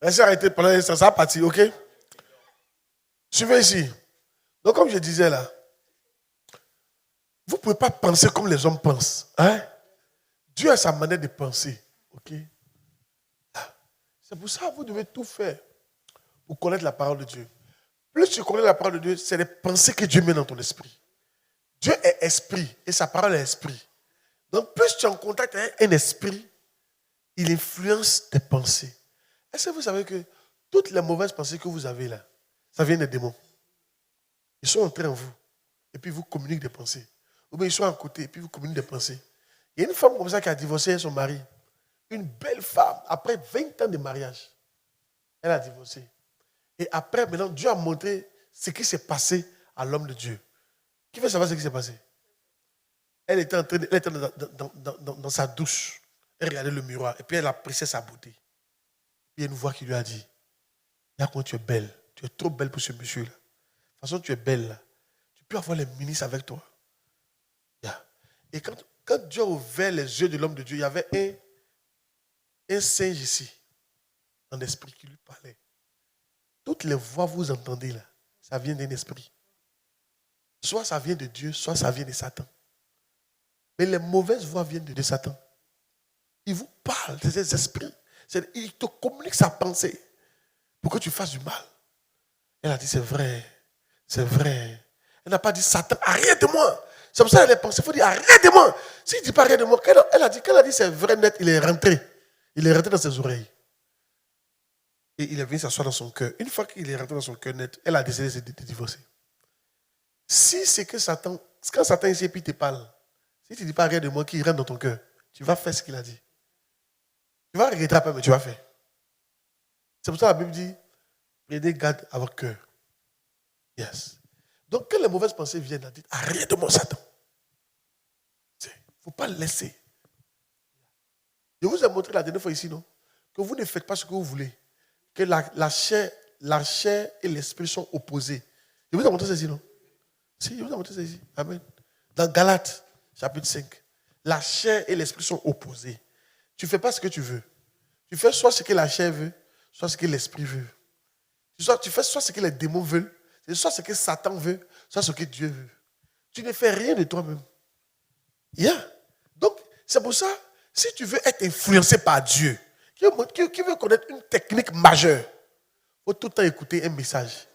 Restez arrêté pendant un instant, ça va partir, ok? Suivez ici. Donc, comme je disais là, vous ne pouvez pas penser comme les hommes pensent. Hein? Dieu a sa manière de penser. Ok? C'est pour ça que vous devez tout faire pour connaître la parole de Dieu. Plus tu connais la parole de Dieu, c'est les pensées que Dieu met dans ton esprit. Dieu est esprit et sa parole est esprit. Donc, plus tu es en contact avec un esprit, il influence tes pensées. Est-ce que vous savez que toutes les mauvaises pensées que vous avez là, ça vient des démons? Ils sont entrés en vous et puis ils vous communiquent des pensées. Ou bien ils sont à côté et puis ils vous communiquent des pensées. Il y a une femme comme ça qui a divorcé avec son mari. Une belle femme, après 20 ans de mariage. Elle a divorcé. Et après, maintenant, Dieu a montré ce qui s'est passé à l'homme de Dieu. Qui veut savoir ce qui s'est passé? Elle était, elle était dans sa douche. Elle regardait le miroir. Et puis elle appréciait sa beauté. Puis il y a une voix qui lui a dit, là, quand tu es belle, tu es trop belle pour ce monsieur-là. De toute façon, tu es belle là. Tu peux avoir les ministres avec toi. Et quand Dieu a ouvert les yeux de l'homme de Dieu, il y avait un singe ici, un esprit qui lui parlait. Toutes les voix que vous entendez là, ça vient d'un esprit. Soit ça vient de Dieu, soit ça vient de Satan. Mais les mauvaises voix viennent de Satan. Il vous parle de ces esprits. Il te communique sa pensée pour que tu fasses du mal. Elle a dit, c'est vrai, c'est vrai. Elle n'a pas dit, Satan, arrête de moi. C'est pour ça qu'elle a pensé, il faut dire, arrête de moi. S'il ne dit pas arrête de moi, quand elle a dit, c'est vrai net, il est rentré. Il est rentré dans ses oreilles. Et il est venu s'asseoir dans son cœur. Une fois qu'il est rentré dans son cœur net, elle a décidé de divorcer. Si c'est que Satan, quand Satan ici et puis te parle, si tu ne dis pas arrête de moi, qu'il rentre dans ton cœur, tu vas faire ce qu'il a dit. Tu vas regretter après, mais tu vas faire. C'est pour ça que la Bible dit, prenez garde à votre cœur. Yes. Donc, quand les mauvaises pensées viennent, dites, arrête de moi, Satan. Il ne faut pas le laisser. Je vous ai montré la dernière fois ici, non? Que vous ne faites pas ce que vous voulez. Que la chair et l'esprit sont opposés. Je vous ai montré ça ici, non? Si, je vous ai montré ça ici. Amen. Dans Galates, chapitre 5, la chair et l'esprit sont opposés. Tu ne fais pas ce que tu veux. Tu fais soit ce que la chair veut, soit ce que l'esprit veut. Tu fais soit ce que les démons veulent, soit ce que Satan veut, soit ce que Dieu veut. Tu ne fais rien de toi-même. Yeah. Donc, c'est pour ça, si tu veux être influencé par Dieu, qui veut connaître une technique majeure, il faut tout le temps écouter un message,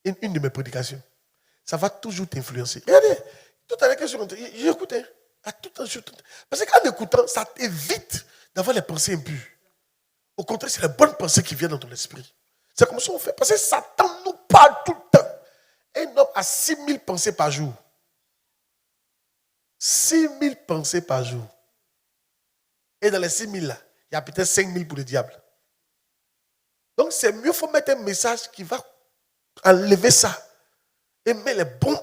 une de mes prédications. Ça va toujours t'influencer. Regardez, tout à l'heure que j'ai écouté. Parce qu'en écoutant, ça t'évite d'avoir les pensées impures. Au contraire, c'est les bonnes pensées qui viennent dans ton esprit. C'est comme ça qu'on fait. Parce que Satan nous parle tout le temps. Un homme a 6000 pensées par jour. 6000 pensées par jour. Et dans les 6000 là, il y a peut-être 5000 pour le diable. Donc c'est mieux, il faut mettre un message qui va enlever ça. Et mettre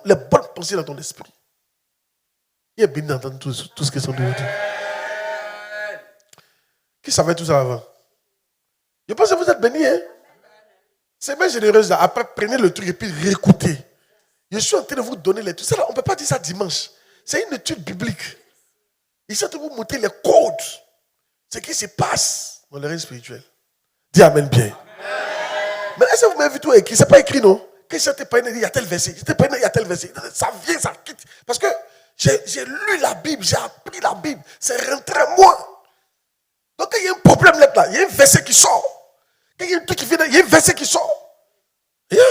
les bonnes pensées dans ton esprit. Il est béni d'entendre tout ce que sont de vous. Qui savait tout ça avant? Je pense que vous êtes bénis, hein? C'est bien généreuse. Après, prenez le truc et puis réécoutez. Je suis en train de vous donner les trucs. On ne peut pas dire ça dimanche. C'est une étude biblique. Ils sont en train de vous montrer les codes. Ce qui se passe dans le règne spirituel. Dis Amen bien. Amen. Mais est-ce que vous m'avez vu tout écrit? Ce n'est pas écrit, non? Que je t'ai pas dit, il y a tel verset. Je t'ai pas dit, il y a tel verset. Ça vient, ça quitte. Parce que j'ai lu la Bible, j'ai appris la Bible. C'est rentré en moi. Donc, quand il y a un problème là, il y a un verset qui sort. Quand il y a un truc qui vient, il y a un verset qui sort. Yeah.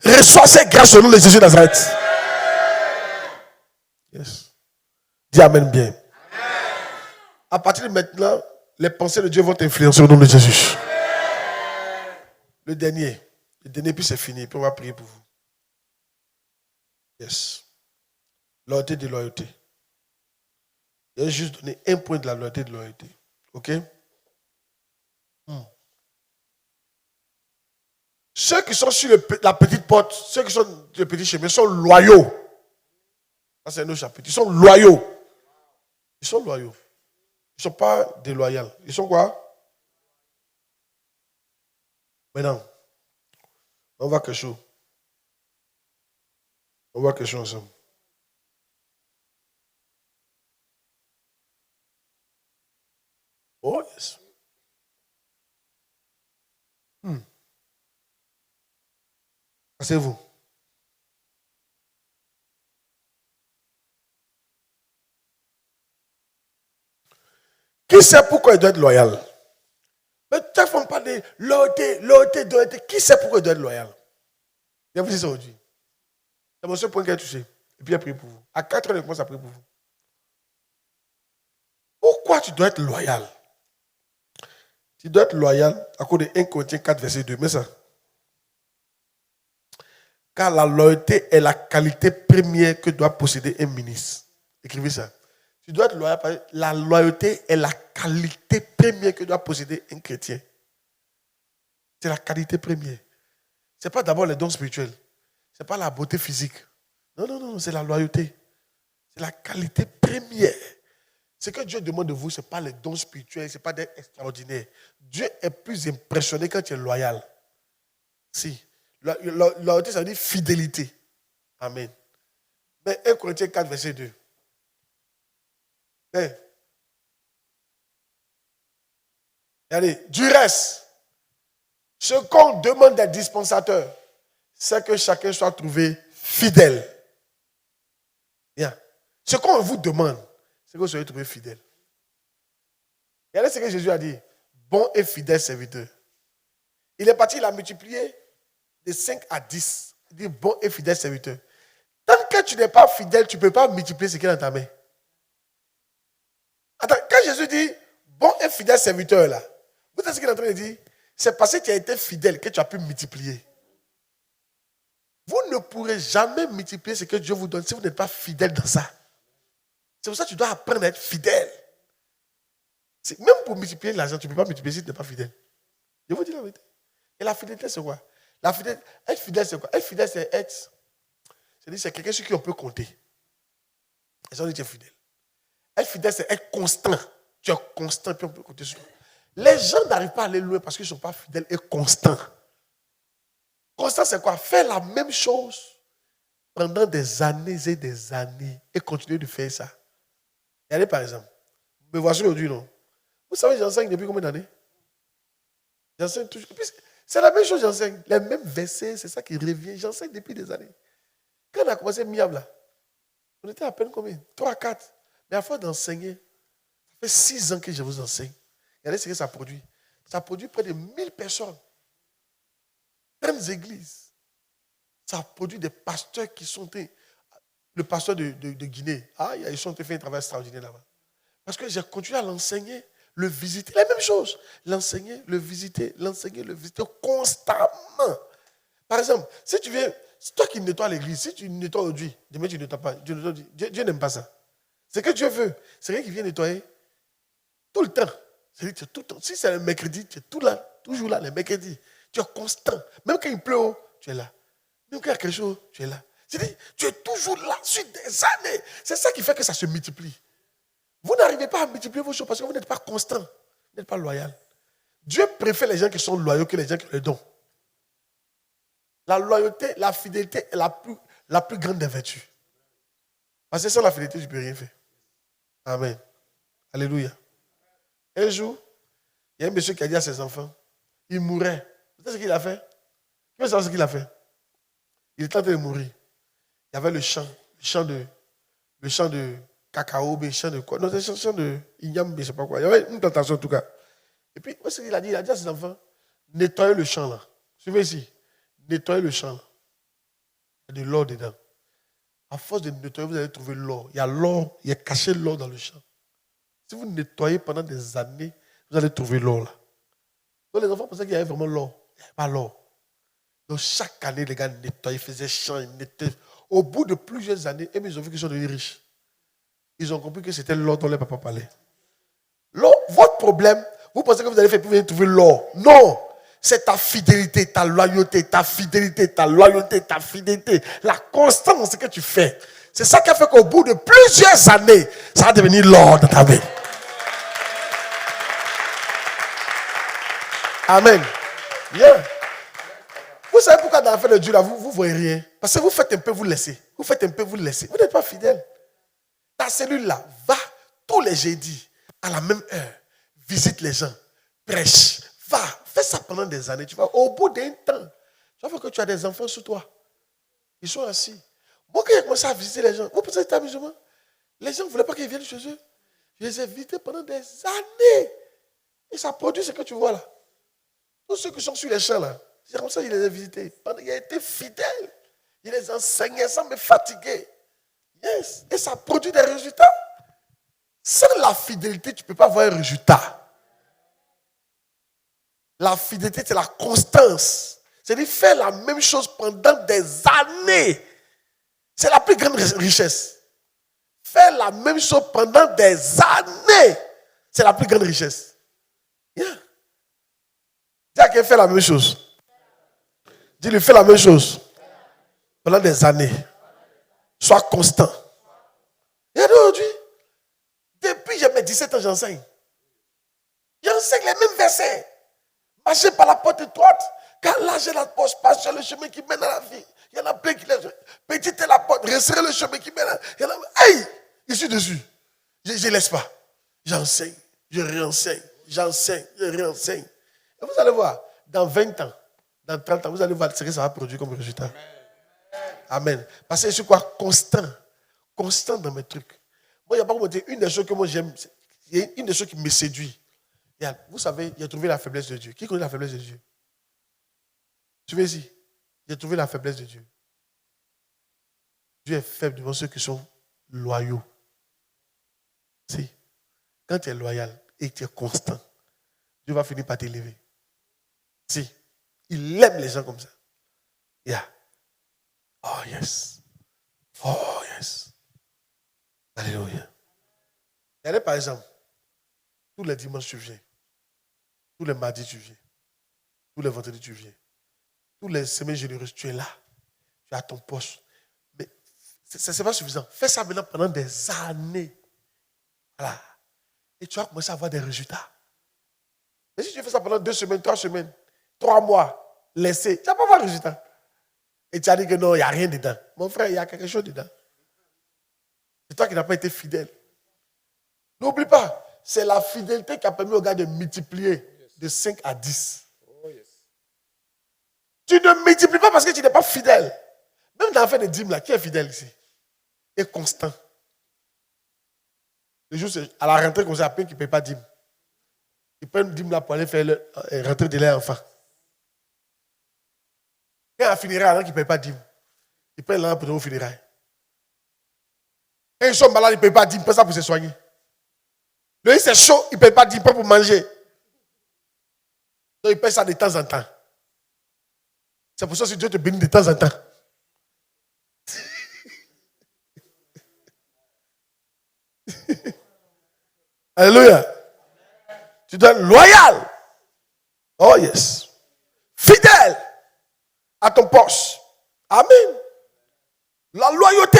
Reçois ces grâces au nom de Jésus de Nazareth. Yes. Dis Amen bien. Amen. À partir de maintenant, les pensées de Dieu vont t'influencer au nom de Jésus. Amen. Le dernier, puis c'est fini, puis on va prier pour vous. Yes. Loyauté de loyauté. Je vais juste donner un point de la loyauté de loyauté. OK? Ceux qui sont sur la petite porte, ceux qui sont sur le petit chemin sont loyaux. Ça, c'est un autre chapitre. Ils sont loyaux. Ils sont loyaux. Ils ne sont pas déloyaux. Ils sont quoi? Maintenant, on voit quelque chose. On voit quelque chose ensemble. Oh, yes. Asseyez-vous. Qui sait pourquoi il doit être loyal? Mais tu ne fais pas de loyauté, loyauté. Qui sait pourquoi il doit être loyal? Je vais vous dire ça aujourd'hui. C'est mon seul point qui a touché. Et puis il a prié pour vous. À 4 heures, il commence à prier pour vous. Pourquoi tu dois être loyal? Tu dois être loyal à cause de 1 Corinthiens 4, verset 2. Mais ça. Car la loyauté est la qualité première que doit posséder un ministre. Écrivez ça. Tu dois être loyal parce que la loyauté est la qualité première que doit posséder un chrétien. C'est la qualité première. Ce n'est pas d'abord les dons spirituels. Ce n'est pas la beauté physique. Non, c'est la loyauté. C'est la qualité première. Ce que Dieu demande de vous, ce n'est pas les dons spirituels, ce n'est pas d'être extraordinaire. Dieu est plus impressionné quand tu es loyal. Si. Loyauté, ça veut dire fidélité. Amen. Mais 1 Corinthiens 4, verset 2. Allez, du reste, ce qu'on demande des dispensateurs, c'est que chacun soit trouvé fidèle. Bien. Ce qu'on vous demande, c'est que vous soyez trouvé fidèle. Regardez ce que Jésus a dit. Bon et fidèle serviteur. Il est parti, il a multiplié de 5 à 10. Il dit bon et fidèle serviteur. Tant que tu n'es pas fidèle, tu ne peux pas multiplier ce qui est dans ta main. Attends, quand Jésus dit bon et fidèle serviteur, là, vous savez ce qu'il est en train de dire? C'est parce que tu as été fidèle que tu as pu multiplier. Vous ne pourrez jamais multiplier ce que Dieu vous donne si vous n'êtes pas fidèle dans ça. C'est pour ça que tu dois apprendre à être fidèle. Même pour multiplier l'argent, tu ne peux pas multiplier si tu n'es pas fidèle. Je vous dis la vérité. Et la fidélité, c'est quoi? La fidélité, être fidèle, c'est quoi? Être fidèle, c'est être. C'est quelqu'un sur qui on peut compter. Et ça, on dit que tu es fidèle. Être fidèle, c'est être constant. Tu es constant, puis on peut compter sur toi. Les gens n'arrivent pas à aller loin parce qu'ils ne sont pas fidèles et constants. Constant, c'est quoi? Faire la même chose pendant des années et des années et continuer de faire ça. Regardez par exemple. Me voici aujourd'hui, non? Vous savez, j'enseigne depuis combien d'années? J'enseigne toujours. C'est la même chose, j'enseigne. Les mêmes versets, c'est ça qui revient. J'enseigne depuis des années. Quand on a commencé Miam, là, on était à peine combien? 3, 4. Mais à force d'enseigner, ça fait 6 ans que je vous enseigne. Regardez ce que ça produit. Ça produit près de 1000 personnes. 30 églises. Ça produit des pasteurs qui sont... Le pasteur de Guinée, ils ont fait un travail extraordinaire là-bas. Parce que j'ai continué à l'enseigner, le visiter. La même chose. L'enseigner, le visiter constamment. Par exemple, si tu viens, c'est toi qui nettoies l'église, si tu nettoies aujourd'hui, demain tu ne nettoies pas. Dieu n'aime pas ça. C'est que Dieu veut. C'est quelqu'un qui vient nettoyer tout le temps. C'est tout le temps. Si c'est le mercredi, tu es toujours là, le mercredi. Tu es constant. Même quand il pleut, tu es là. Même quand il y a quelque chose, tu es là. C'est-à-dire, tu es toujours là, sur des années. C'est ça qui fait que ça se multiplie. Vous n'arrivez pas à multiplier vos choses parce que vous n'êtes pas constant. Vous n'êtes pas loyal. Dieu préfère les gens qui sont loyaux que les gens qui ont le don. La loyauté, la fidélité est la plus grande des vertus. Parce que sans la fidélité, tu ne peux rien faire. Amen. Alléluia. Un jour, il y a un monsieur qui a dit à ses enfants, il mourait. Vous savez ce qu'il a fait? Vous savez ce qu'il a fait? Il était en train de mourir. Il y avait le champ de cacao, le champ de quoi? Non, c'est le champ de igname, je ne sais pas quoi. Il y avait une plantation en tout cas. Et puis, qu'est-ce qu'il a dit? Il a dit à ses enfants, nettoyez le champ là. Suivez ici. Nettoyez le champ là. Il y a de l'or dedans. À force de nettoyer, vous allez trouver l'or. Il y a l'or, il y a caché l'or dans le champ. Si vous nettoyez pendant des années, vous allez trouver l'or là. Donc les enfants pensaient qu'il y avait vraiment l'or. Il n'y avait pas l'or. Donc chaque année, les gars nettoyaient, faisaient champ, ils nettoyaient. Au bout de plusieurs années, ils ont vu qu'ils sont devenus riches. Ils ont compris que c'était l'or dont les papas parlaient. L'or, votre problème, vous pensez que vous allez faire pour venir trouver l'or. Non! C'est ta fidélité, ta loyauté, ta fidélité, ta loyauté, ta fidélité. La constance dans ce que tu fais. C'est ça qui a fait qu'au bout de plusieurs années, ça va devenir l'or dans ta vie. Amen. Bien. Vous savez pourquoi dans l'affaire de Dieu, là, vous ne voyez rien? Parce que vous faites un peu, vous laissez. Vous faites un peu, vous laissez. Vous n'êtes pas fidèle. Ta cellule-là, va tous les jeudis, à la même heure. Visite les gens. Prêche. Va. Fais ça pendant des années. Tu vas, au bout d'un temps, tu vas voir que tu as des enfants sous toi. Ils sont assis. Moi, quand j'ai commencé à visiter les gens, vous pensez que c'était amusement? Les gens ne voulaient pas qu'ils viennent chez eux. Je les ai visités pendant des années. Et ça produit ce que tu vois là. Tous ceux qui sont sur les champs là, c'est comme ça que je les ai visités. Il a été fidèle. Il les enseignait sans me fatiguer. Yes. Et ça produit des résultats. Sans la fidélité, tu ne peux pas avoir un résultat. La fidélité, c'est la constance. C'est-à-dire faire la même chose pendant des années. C'est la plus grande richesse. Faire la même chose pendant des années, c'est la plus grande richesse. Yeah. Dis à quelqu'un, fait la même chose. Dis-lui, fais la même chose pendant des années. Sois constant. Et aujourd'hui, depuis j'ai mes 17 ans, j'enseigne. J'enseigne les mêmes versets. Marcher par la porte étroite, car là j'ai la porte, pas sur le chemin qui mène à la vie. Il y en a plein qui laissent. Petite est la porte, resserrez le chemin qui mène à la vie. Il y en a, hey, je suis dessus. Je ne laisse pas. J'enseigne, je réenseigne, j'enseigne, je réenseigne. Et vous allez voir, dans 20 ans, dans 30 ans, vous allez voir ce que ça va produire comme résultat. Amen. Parce que je suis quoi? Constant. Constant dans mes trucs. Moi, il n'y a pas comment dire, une des choses que moi j'aime, une des choses qui me séduit. Vous savez, j'ai trouvé la faiblesse de Dieu. Qui connaît la faiblesse de Dieu? Tu veux ici? J'ai trouvé la faiblesse de Dieu. Dieu est faible devant ceux qui sont loyaux. Si. Quand tu es loyal et que tu es constant, Dieu va finir par t'élever. Si. Il aime les gens comme ça. Yeah. Oh yes. Oh yes. Alléluia. Regardez par exemple, tous les dimanches tu viens. Tous les mardis tu viens. Tous les vendredis tu viens. Tous les semaines généreuses tu es là. Tu as ton poste. Mais ce n'est pas suffisant. Fais ça maintenant pendant des années. Voilà. Et tu vas commencer à avoir des résultats. Mais si tu fais ça pendant 2 semaines, 3 semaines, 3 mois, laissez, tu n'as pas avoir de résultats. Et tu as dit que non, il n'y a rien dedans. Mon frère, il y a quelque chose dedans. C'est toi qui n'as pas été fidèle. N'oublie pas, c'est la fidélité qui a permis aux gars de multiplier de 5 à 10. Oh, yes. Tu ne multiplies pas parce que tu n'es pas fidèle. Même dans l'affaire de dîmes, là, qui est fidèle ici? Et constant. Le jour, c'est à la rentrée qu'on s'appelle qui ne paye pas dîmes. Ils prennent dîmes là pour aller faire rentrer de leurs enfants. Quand il finira, alors qu'ils ne payent pas dîmes, ils prennent l'argent pour nous finira. Quand ils sont malades, ils ne payent pas dîmes, ils prennent ça pour se soigner. Le riz, c'est chaud, ils ne payent pas dîmes, pas pour manger. Donc ils payent ça de temps en temps. C'est pour ça que Dieu te bénit de temps en temps. Alléluia. Tu dois être loyal. Oh yes. Fidèle à ton poste. Amen. La loyauté.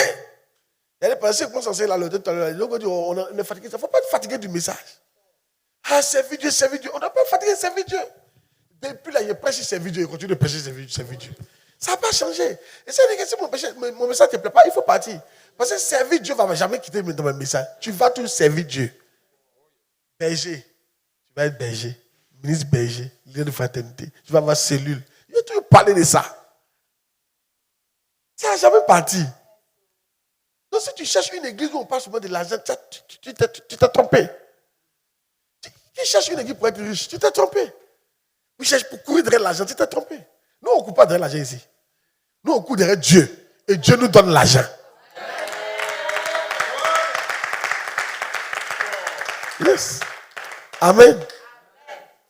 Il y a des personnes qui commencent à enseigner la loyauté tout à l'heure. Donc on est fatigué. Il ne faut pas être fatigué du message. Ah, servir Dieu, servir Dieu. On n'a pas fatigué de servir Dieu. Depuis là, il prêche servir Dieu. Il continue de prêcher servir Dieu. Ça n'a pas changé. Et ça veut dire que si mon message ne te plaît pas, il faut partir. Parce que servir Dieu ne va jamais quitter dans mon message. Tu vas tout servir Dieu. Berger. Tu vas être berger. Ministre berger. Leader de fraternité. Tu vas avoir cellule. Il va toujours parler de ça. Ça n'a jamais parti. Donc si tu cherches une église où on parle souvent de l'argent, tu t'es trompé. Tu cherches une église pour être riche, tu t'es trompé. Tu cherches pour courir derrière l'argent, tu t'es trompé. Nous, on ne court pas derrière l'argent ici. Nous, on court derrière Dieu. Et Dieu nous donne l'argent. Yes. Amen.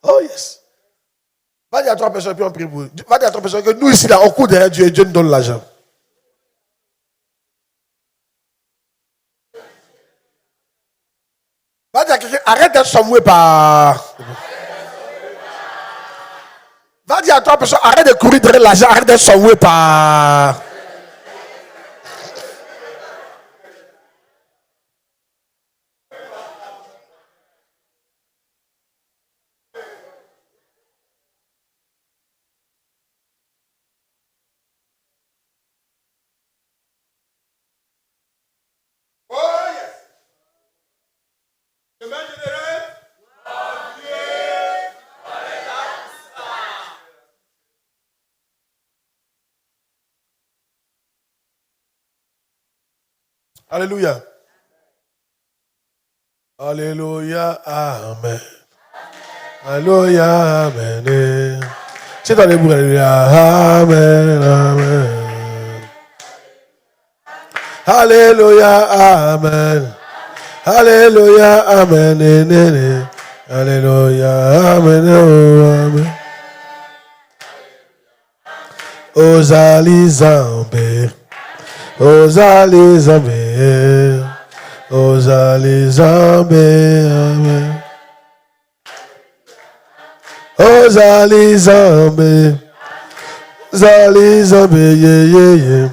Oh yes. Va dire à 3 personnes, puis on prie pour eux. Va dire à 3 personnes que nous ici, là, on court derrière Dieu et Dieu nous donne l'argent. quelqu'un, arrête d'être sommeil par... Va dire à toi, personne, arrête de courir derrière l'argent, arrête d'être sommeil par... Alléluia. Alléluia. Amen. Alléluia. Amen. C'est dans les bouts. Alléluia. Amen. Amen. Alléluia. Amen. Alléluia. Amen. Alléluia. Amen. Amen. Ozali Zambé. Ozali Zambé. Ozali Zambé. Amen. Ozali Zambé. Ozali Zambé. Yeah, yeah, yeah.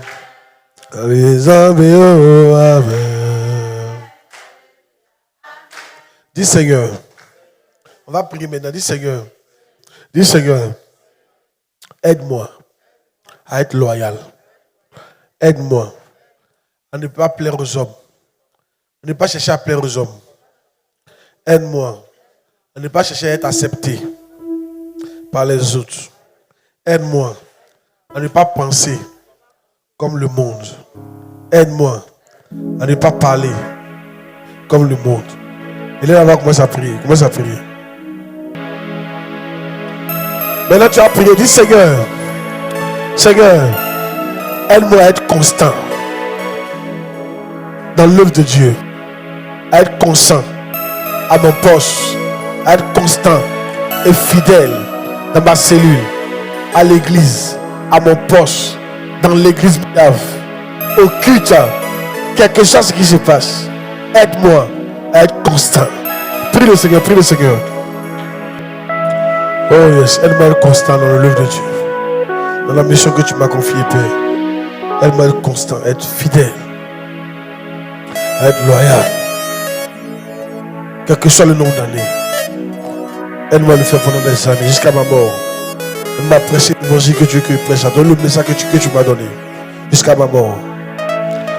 Ozali Zambé. Oh, amen. Dis Seigneur. On va prier maintenant. Dis Seigneur. Dis Seigneur. Aide-moi à être loyal. Aide-moi à ne pas plaire aux hommes. À ne pas chercher à plaire aux hommes. Aide-moi à ne pas chercher à être accepté par les autres. Aide-moi à ne pas penser comme le monde. Aide-moi à ne pas parler comme le monde. Et là, on va commencer à prier. Commence à prier. Maintenant, tu as prié. Dis Seigneur. Seigneur, aide-moi à être constant dans l'œuvre de Dieu, à être constant à mon poste, à être constant et fidèle dans ma cellule, à l'église, à mon poste, dans l'église au culte, quelque chose qui se passe. Aide-moi à être constant. Prie le Seigneur, prie le Seigneur. Oh yes, aide-moi à être constant dans l'œuvre de Dieu. Dans la mission que tu m'as confiée, Père. Aide-moi à être constant, à être fidèle, à être loyal. Quel que soit le nombre d'années. Aide-moi à le faire pendant des années, jusqu'à ma mort. Aide-moi à prêcher l'évangile que Dieu que prêche, à donner le message que tu m'as donné, jusqu'à ma mort.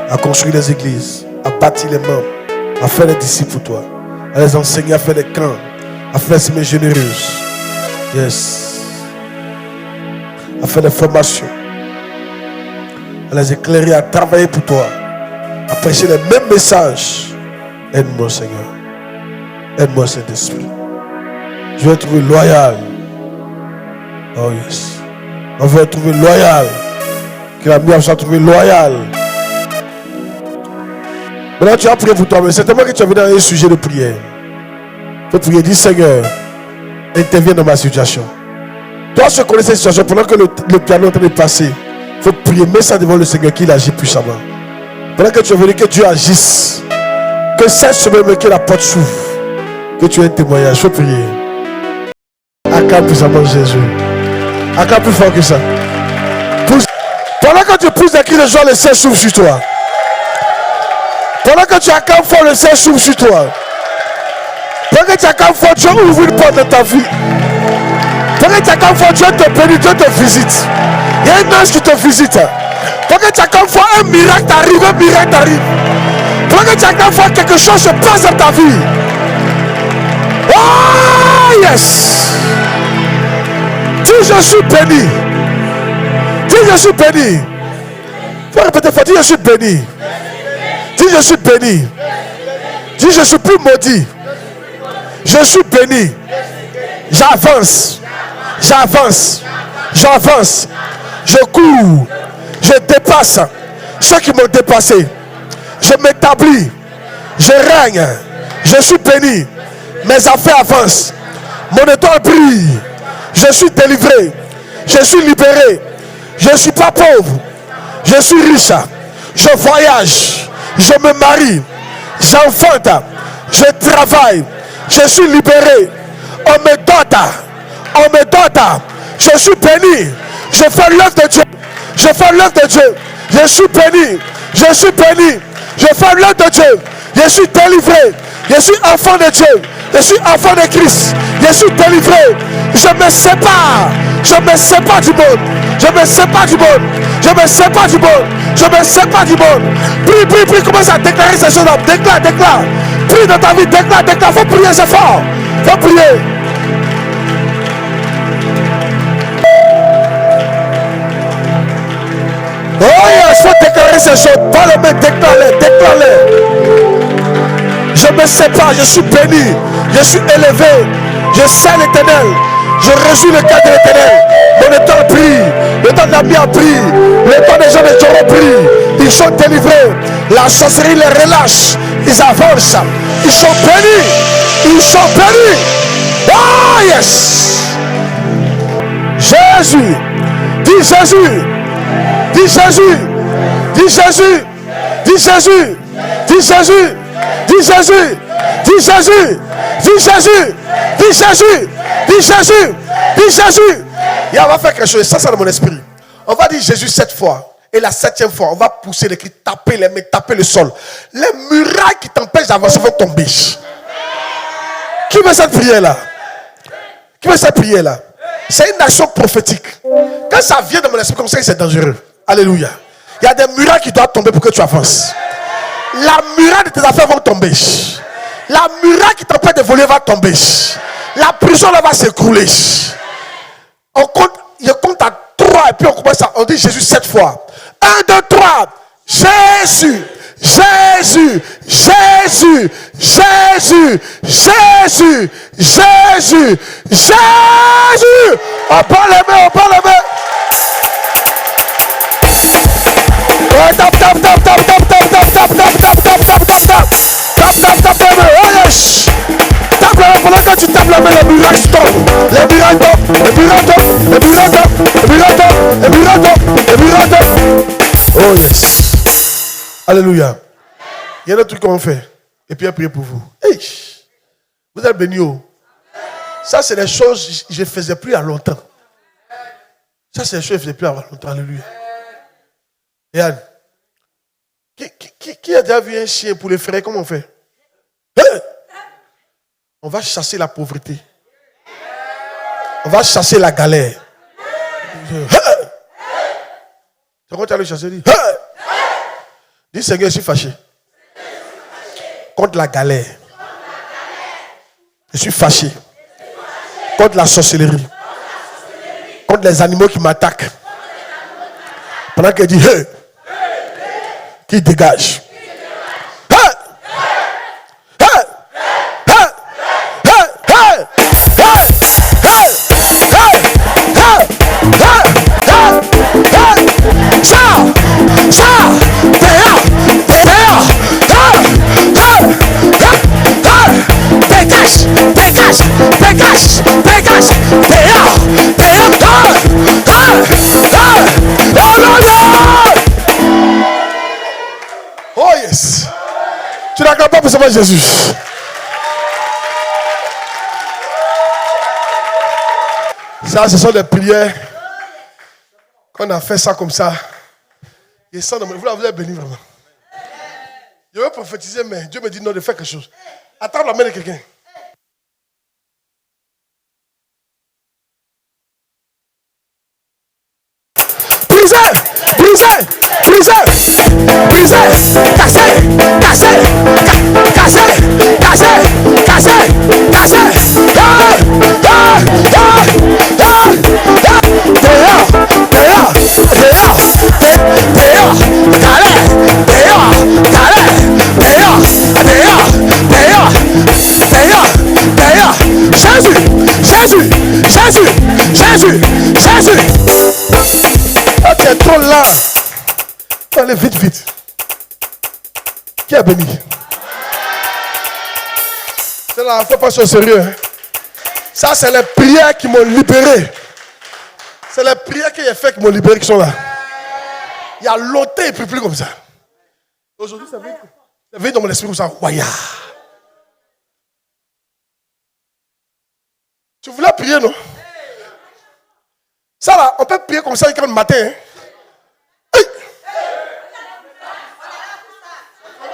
À construire des églises, à bâtir les membres, à faire des disciples pour toi, à les enseigner, à faire des camps, à faire des semaines généreuses. Yes. À faire des formations, à les éclairer, à travailler pour toi, à prêcher les mêmes messages. Aide-moi, Seigneur. Aide-moi, Saint-Esprit. Je vais trouver loyal. Oh yes. On va trouver loyal. Que la mienne soit trouvée loyal. Maintenant, tu as prié pour toi, mais certainement que tu as venu dans un sujet de prière. Il faut prier, dis Seigneur, interviens dans ma situation. Toi, je connais cette situation. Pendant que le piano est en train de passer, il faut prier, mets ça devant le Seigneur qu'il agit puissamment. Pendant que tu es venu, que Dieu agisse. Que cette semaine, que la porte s'ouvre. Que tu aies un témoignage. Il faut prier. Acclame puissamment Jésus. Acclame plus fort que ça. Pousse. Pendant que tu pousses des cris de joie, le ciel s'ouvre sur toi. Pendant que tu acclames fort, le ciel s'ouvre sur toi. Pendant que tu acclames fort, Dieu ouvre une porte dans ta vie. Pendant que tu acclames fort, Dieu te bénit, Dieu te visite. Il y a un ange qui te visite. Pendant que tu acclames fort, un miracle t'arrive, un miracle t'arrive. Pendant que tu acclames fort, quelque chose se passe dans ta vie. Oh yes! Dis je suis béni. Dis je suis béni. Faut répéter fort, dis je suis béni. Dis je suis béni. Dis je suis plus maudit. Je suis béni. J'avance. J'avance. J'avance. Je cours. Je dépasse ceux qui m'ont dépassé. Je m'établis. Je règne. Je suis béni. Mes affaires avancent. Mon étoile brille. Je suis délivré. Je suis libéré. Je ne suis pas pauvre. Je suis riche. Je voyage. Je me marie. J'enfante. Je travaille. Je suis libéré. On me donne. On me donne. Je suis béni. Je fais l'œuvre de Dieu. Je fais l'œuvre de Dieu. Je suis béni. Je suis béni. Je fais l'œuvre de Dieu. Je suis délivré. Je suis enfant de Dieu. Je suis enfant de Christ. Je suis délivré. Je me sépare. Je me sépare du monde. Je me sépare du monde. Je me sépare du monde. Je me sépare du monde. Prie, prie, prie. Commence à déclarer ces choses-là. Déclare, déclare. Prie dans ta vie. Déclare, déclare. Faut prier, c'est fort. Faut prier. Oh yes, faut déclarer ces choses. Parle-moi, déclare-les, déclare-les. Je me sépare, je suis béni, je suis élevé, je sais l'Éternel, je reçois le cœur de l'Éternel. Mon état prie, le temps d'Ami a pris, le temps des gens de Dieu ont pris, ils sont délivrés, la sorcellerie les relâche, ils avancent, ils sont bénis, ils sont bénis. Oh yes! Jésus, dis Jésus, dis Jésus, dis Jésus, dis Jésus, dis Jésus. Dis Jésus, dis Jésus, dis Jésus, dis Jésus, dis Jésus, dis Jésus. Et on va faire quelque chose, ça c'est dans mon esprit. On va dire Jésus 7 fois. Et la 7e fois, on va pousser les cris, taper les mains, taper le sol. Les murailles qui t'empêchent d'avancer vont tomber. Qui veut cette prière-là? Qui veut cette prière-là? C'est une action prophétique. Quand ça vient de mon esprit comme ça, c'est dangereux. Alléluia. Il y a des murailles qui doivent tomber pour que tu avances. La muraille de tes affaires va tomber. La muraille qui t'empêche de voler va tomber. La prison là va s'écrouler. On compte, je compte à 3 et puis on commence à, on dit Jésus 7 fois. 1, 2, 3. Jésus, Jésus, Jésus, Jésus, Jésus, Jésus, Jésus. On parle les mains, on parle les mains. Tap, tap, tap, tap, tap, tap, tap, tap, tap, tap, tap, tap, tap, tap, tap, tap, tap, oh yes. Tape la main, pendant que tu tapes la main, les murailles tombent. Les murailles tombent, les murailles tombent, les murailles tombent, les murailles tombent, les murailles tombent, les murailles tombent. Oh yes. Alléluia. Il y a d'autres trucs qu'on fait. Et puis, prier pour vous. Hey, vous êtes bénis. Ça, c'est des choses que je ne faisais plus à longtemps. Ça, c'est des choses que je ne faisais plus à longtemps. Alléluia. Yann, qui a déjà vu un chien pour les frères? Comment on fait? Hein? On va chasser la pauvreté. On va chasser la galère. Hein? C'est quand tu as le chasser, dis. Hein? Dis Seigneur, je suis fâché. Contre la galère. Je suis fâché. Contre la sorcellerie. Contre les animaux qui m'attaquent. Pendant qu'elle dit, hey, qui dégage. Oh yes. Tu n'acclames pas pour savoir Jésus. Ça, ce sont des prières qu'on a fait ça comme ça. Et ça, vous êtes béni vraiment. Je veux prophétiser, mais Dieu me dit non de faire quelque chose. Attrape la main de quelqu'un. Brisez, brisez, brisez, brisez, cassez, cassez, cassez, cassez, cassez, cassez. Dehors, dehors, dehors, dehors, calais, dehors, calais, dehors, dehors, dehors, dehors, dehors. Jésus, Jésus, Jésus, Jésus, Jésus. Oh, tu es trop là. Allez, vite, vite. Qui a béni? C'est là, il ne faut pas se sérieux. Hein? Ça, c'est les prières qui m'ont libéré. C'est les prières que j'ai faites qui m'ont libéré qui sont là. Il y a longtemps, il ne peut plus comme ça. Aujourd'hui, ça vient dans mon esprit comme ça. Waya. Tu voulais prier, non? Ça là, on peut prier comme ça le matin. Hein? Hey!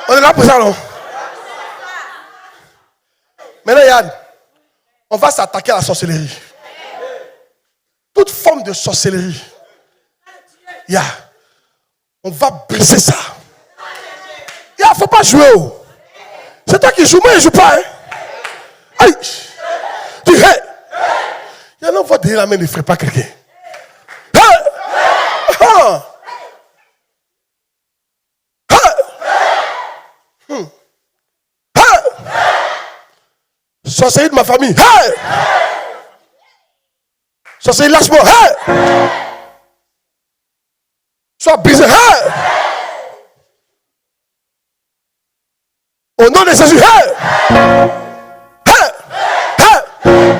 On est là pour ça, non? Maintenant, Yann, on va s'attaquer à la sorcellerie. Toute forme de sorcellerie. Yeah. On va briser ça. Il ne faut pas jouer. C'est toi qui joues, moi je ne joue pas. Hein? Aïe. Tu hais. Il y en a qui vont derrière la main, ne ferait pas quelqu'un. Sorcellerie de ma famille. Hey! Sorcellerie, lâche-moi. Hey! Sois brisé. Hey! Au nom de Jésus. Hey! Hey! Hey! Hey!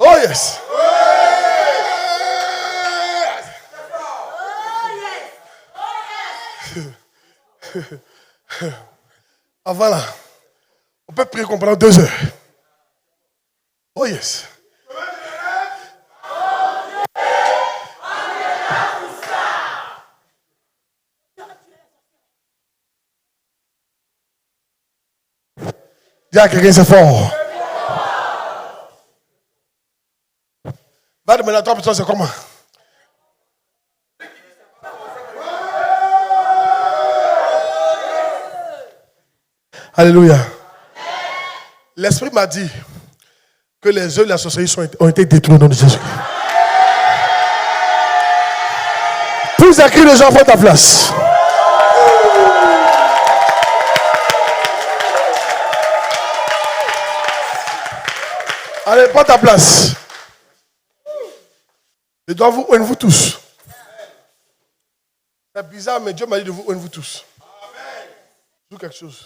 Oh yes. Avant là, on peut prier pendant 2 heures. Oh yes. Dis à quelqu'un c'est fort. Va demander à 3 personnes c'est comment. Alléluia. L'Esprit m'a dit que les œuvres de la sorcellerie ont été détruits au nom de Jésus. Tous écrits les gens, prends ta place. Allez, prends ta place. Je dois vous oindre vous tous. C'est bizarre, mais Dieu m'a dit de vous oindre vous tous. Je quelque chose.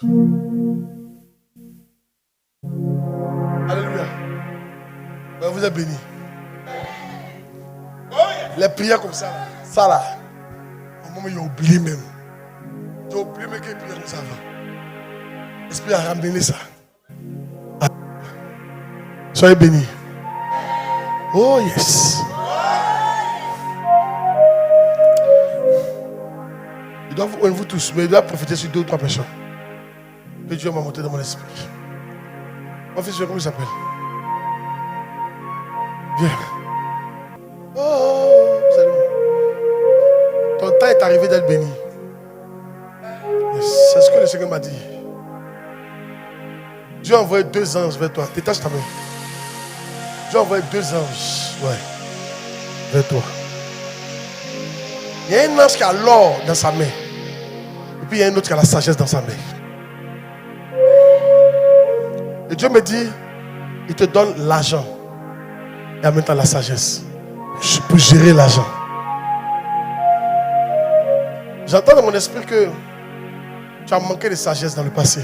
Alléluia. Ben, vous êtes bénis. Les prières comme ça, ça là, au moment où il a oublié même. Il a oublié même qu'il priait comme ça avant. L'Esprit a ramené ça. Soyez bénis. Oh yes. Je dois vous tous, mais je dois profiter sur 2 ou 3 personnes. Que Dieu m'a monté dans mon esprit. Mon fils, comment il s'appelle? Viens. Oh, salut. Ton temps est arrivé d'être béni. C'est ce que le Seigneur m'a dit. Dieu a envoyé 2 anges vers toi. Détache ta main. Dieu a envoyé 2 anges. Ouais. Vers toi. Il y a un ange qui a l'or dans sa main. Et puis il y a un autre qui a la sagesse dans sa main. Et Dieu me dit, il te donne l'argent. Et en même temps la sagesse. Pour gérer l'argent. J'entends dans mon esprit que tu as manqué de sagesse dans le passé.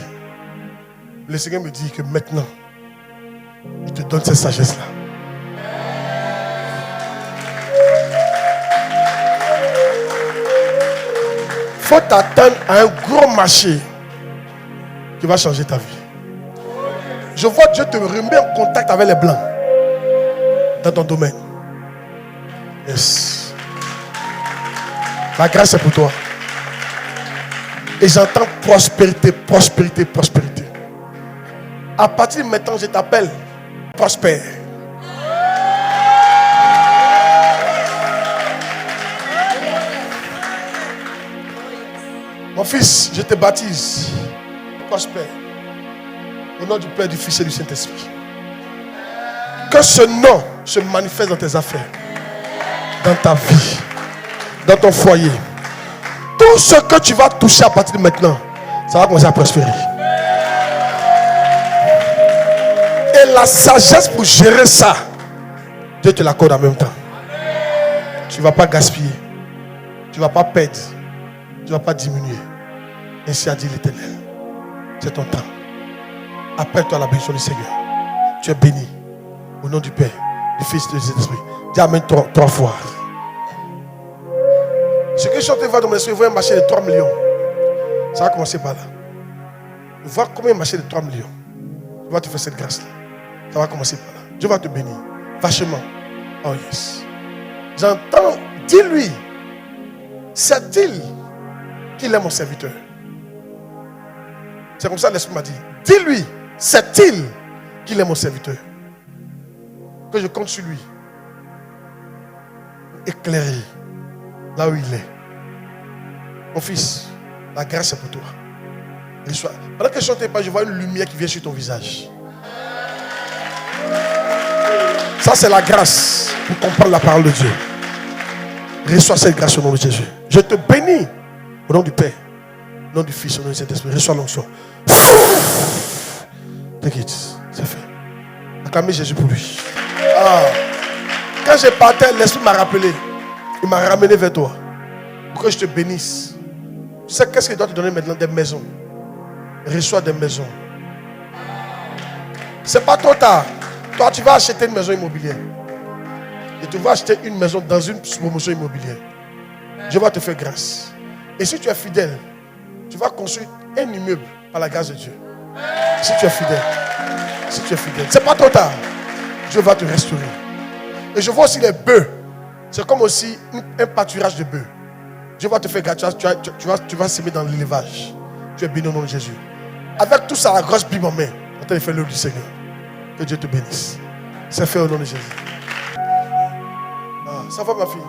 Le Seigneur me dit que maintenant, il te donne cette sagesse-là. Il faut t'attendre à un gros marché qui va changer ta vie. Je vois Dieu te remet en contact avec les blancs dans ton domaine. Yes. La grâce est pour toi. Et j'entends prospérité, prospérité, prospérité. À partir de maintenant, je t'appelle prospère. Mon fils, je te baptise. Prospère. Au nom du Père, du Fils et du Saint-Esprit. Que ce nom se manifeste dans tes affaires, dans ta vie, dans ton foyer. Tout ce que tu vas toucher à partir de maintenant, ça va commencer à prospérer. Et la sagesse pour gérer ça, Dieu te l'accorde en même temps. Tu ne vas pas gaspiller. Tu ne vas pas perdre. Tu ne vas pas diminuer. Ainsi a dit l'Éternel. C'est ton temps. Appelle-toi la bénédiction du Seigneur. Tu es béni. Au nom du Père, du Fils et du Saint-Esprit. Dis Amen 3 fois. Ce que je suis en train de voir dans mon esprit, il voit un marché de 3 millions. Ça va commencer par là. Voir combien marché de 3 millions. Tu vas te faire cette grâce-là. Ça va commencer par là. Dieu va te bénir. Vachement. Oh yes. J'entends, dis-lui, sait-il qu'il est mon serviteur? C'est comme ça que l'Esprit m'a dit. Dis-lui, sait-il qu'il est mon serviteur? Que je compte sur lui. Éclairer là où il est. Mon fils, la grâce est pour toi. Reçois. Pendant que je chantais pas, je vois une lumière qui vient sur ton visage. Ça, c'est la grâce pour comprendre la parole de Dieu. Reçois cette grâce au nom de Jésus. Je te bénis au nom du Père, au nom du Fils, au nom du Saint-Esprit. Reçois l'onction. T'inquiète, c'est fait. Acclamez Jésus pour lui. Quand je partais, l'Esprit m'a rappelé. Il m'a ramené vers toi. Pour que je te bénisse. Tu sais qu'est-ce qu'il doit te donner maintenant? Des maisons. Reçois des maisons. C'est pas trop tard. Toi, tu vas acheter une maison immobilière. Et tu vas acheter une maison dans une promotion immobilière. Dieu va te faire grâce. Et si tu es fidèle, tu vas construire un immeuble par la grâce de Dieu. Si tu es fidèle. Si tu es fidèle. C'est pas trop tard. Dieu va te restaurer. Et je vois aussi les bœufs. C'est comme aussi un pâturage de bœufs. Dieu va te faire grâce. Tu vas s'aimer dans l'élevage. Tu es béni au nom de Jésus. Avec tout ça, la grosse Bible en main, on t'a fait l'œuvre du Seigneur. Que Dieu te bénisse. C'est fait au nom de Jésus. Ça va ma fille.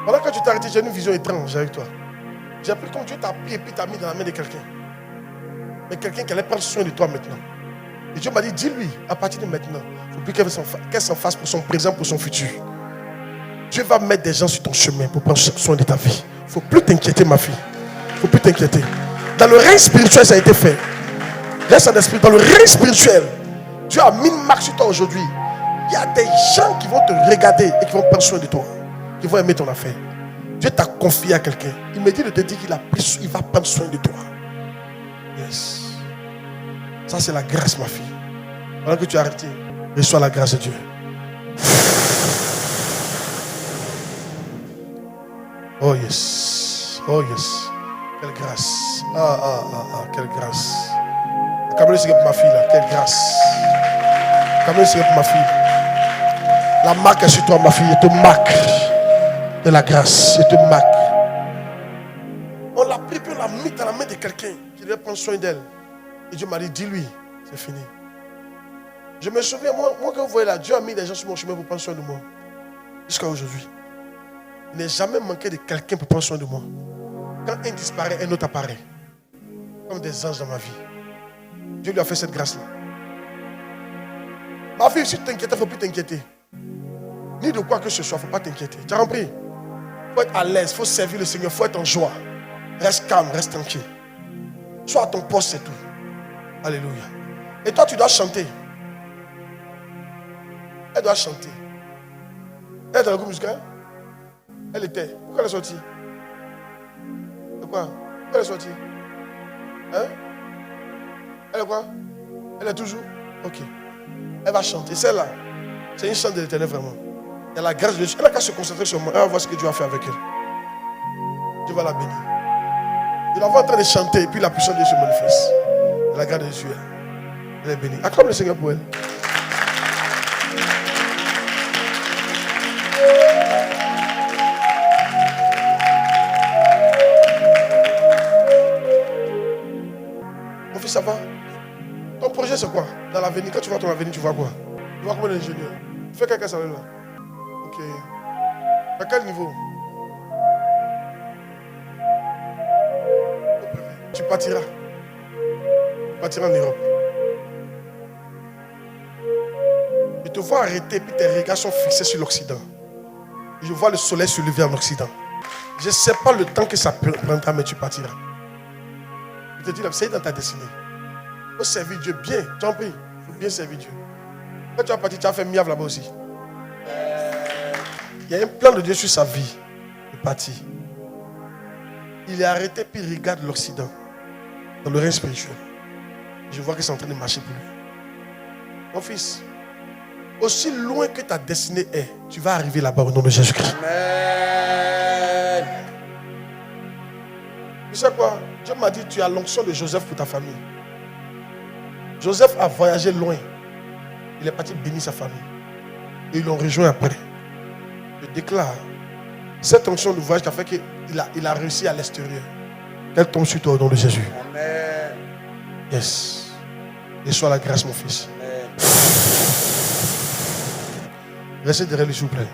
Pendant que tu t'es arrêté, j'ai une vision étrange avec toi. J'ai appris comme Dieu t'a pris et puis t'a mis dans la main de quelqu'un. Mais quelqu'un qui allait prendre soin de toi maintenant. Et Dieu m'a dit, dis-lui, à partir de maintenant, il ne faut plus qu'elle s'en fasse pour son présent, pour son futur. Dieu va mettre des gens sur ton chemin pour prendre soin de ta vie. Il ne faut plus t'inquiéter ma fille. Il ne faut plus t'inquiéter. Dans le règne spirituel, ça a été fait. Reste en esprit. Dans le règne spirituel, Dieu a mis une marque sur toi aujourd'hui. Il y a des gens qui vont te regarder et qui vont prendre soin de toi. Qui vont aimer ton affaire. Dieu t'a confié à quelqu'un. Il me dit de te dire qu'il va prendre soin de toi. Yes. Ça c'est la grâce ma fille. Pendant que tu as arrêté, reçois la grâce de Dieu. Oh yes. Oh yes. Quelle grâce. Quelle grâce. Acclamez le Seigneur pour ma fille là. Quelle grâce. Acclamez le Seigneur pour ma fille. La marque est sur toi, ma fille. Elle te marque de la grâce. Elle te marque. On l'a pris puis on l'a mis dans la main de quelqu'un qui devait prendre soin d'elle. Et Dieu m'a dit, dis-lui, c'est fini. Je me souviens, moi quand vous voyez là, Dieu a mis des gens sur mon chemin pour prendre soin de moi. Jusqu'à aujourd'hui. Il n'est jamais manqué de quelqu'un pour prendre soin de moi. Quand un disparaît, un autre apparaît. Comme des anges dans ma vie. Dieu lui a fait cette grâce-là. Ma fille, si tu t'inquiètes, il ne faut plus t'inquiéter. Ni de quoi que ce soit, il ne faut pas t'inquiéter. Tu as compris? Il faut être à l'aise, il faut servir le Seigneur, il faut être en joie. Reste calme, reste tranquille. Sois à ton poste, c'est tout. Alléluia. Et toi, tu dois chanter. Elle doit chanter. Elle est dans le groupe musical. Elle était. Pourquoi elle est sortie? De quoi? Pourquoi elle est sortie? Hein? Elle est quoi? Elle est toujours? Ok. Elle va chanter. Celle-là, c'est une chante de l'Éternel vraiment. Il y a la grâce de Dieu. Elle n'a qu'à se concentrer sur moi. Elle va voir ce que Dieu va faire avec elle. Dieu va la bénir. Il la voit en train de chanter et puis la puissance de Dieu se manifeste. La grâce de Dieu. Elle est bénie. Acclame le Seigneur pour elle. Mon fils, ça va? Ton projet, c'est quoi? Dans l'avenir, quand tu vois ton avenir, tu vois quoi? Tu vois combien d'ingénieurs? Tu fais quelqu'un salaire là? Ok. À quel niveau? Tu partiras. Tu partiras en Europe. Je te vois arrêter, puis tes regards sont fixés sur l'Occident. Je vois le soleil se lever en Occident. Je ne sais pas le temps que ça prendra, mais tu partiras. Je te dis, c'est dans ta destinée. Il faut servir Dieu bien. Tu en prie. Il faut bien servir Dieu. Quand tu vas partir, tu vas faire miave là-bas aussi. Il y a un plan de Dieu sur sa vie. Il est parti. Il est arrêté puis il regarde l'Occident. Dans le règne spirituel. Je vois que c'est en train de marcher pour lui. Mon fils, aussi loin que ta destinée est, tu vas arriver là-bas au nom de Jésus-Christ. Amen. Tu sais quoi? Dieu m'a dit, tu as l'onction de Joseph pour ta famille. Joseph a voyagé loin. Il est parti bénir sa famille. Et ils l'ont rejoint après. Je déclare, cette onction de voyage qui a fait qu'il a réussi à l'extérieur. Qu'elle tombe sur toi au nom de Jésus. Amen. Yes. Et sois la grâce, mon fils. Amen. Restez derrière lui, s'il vous plaît.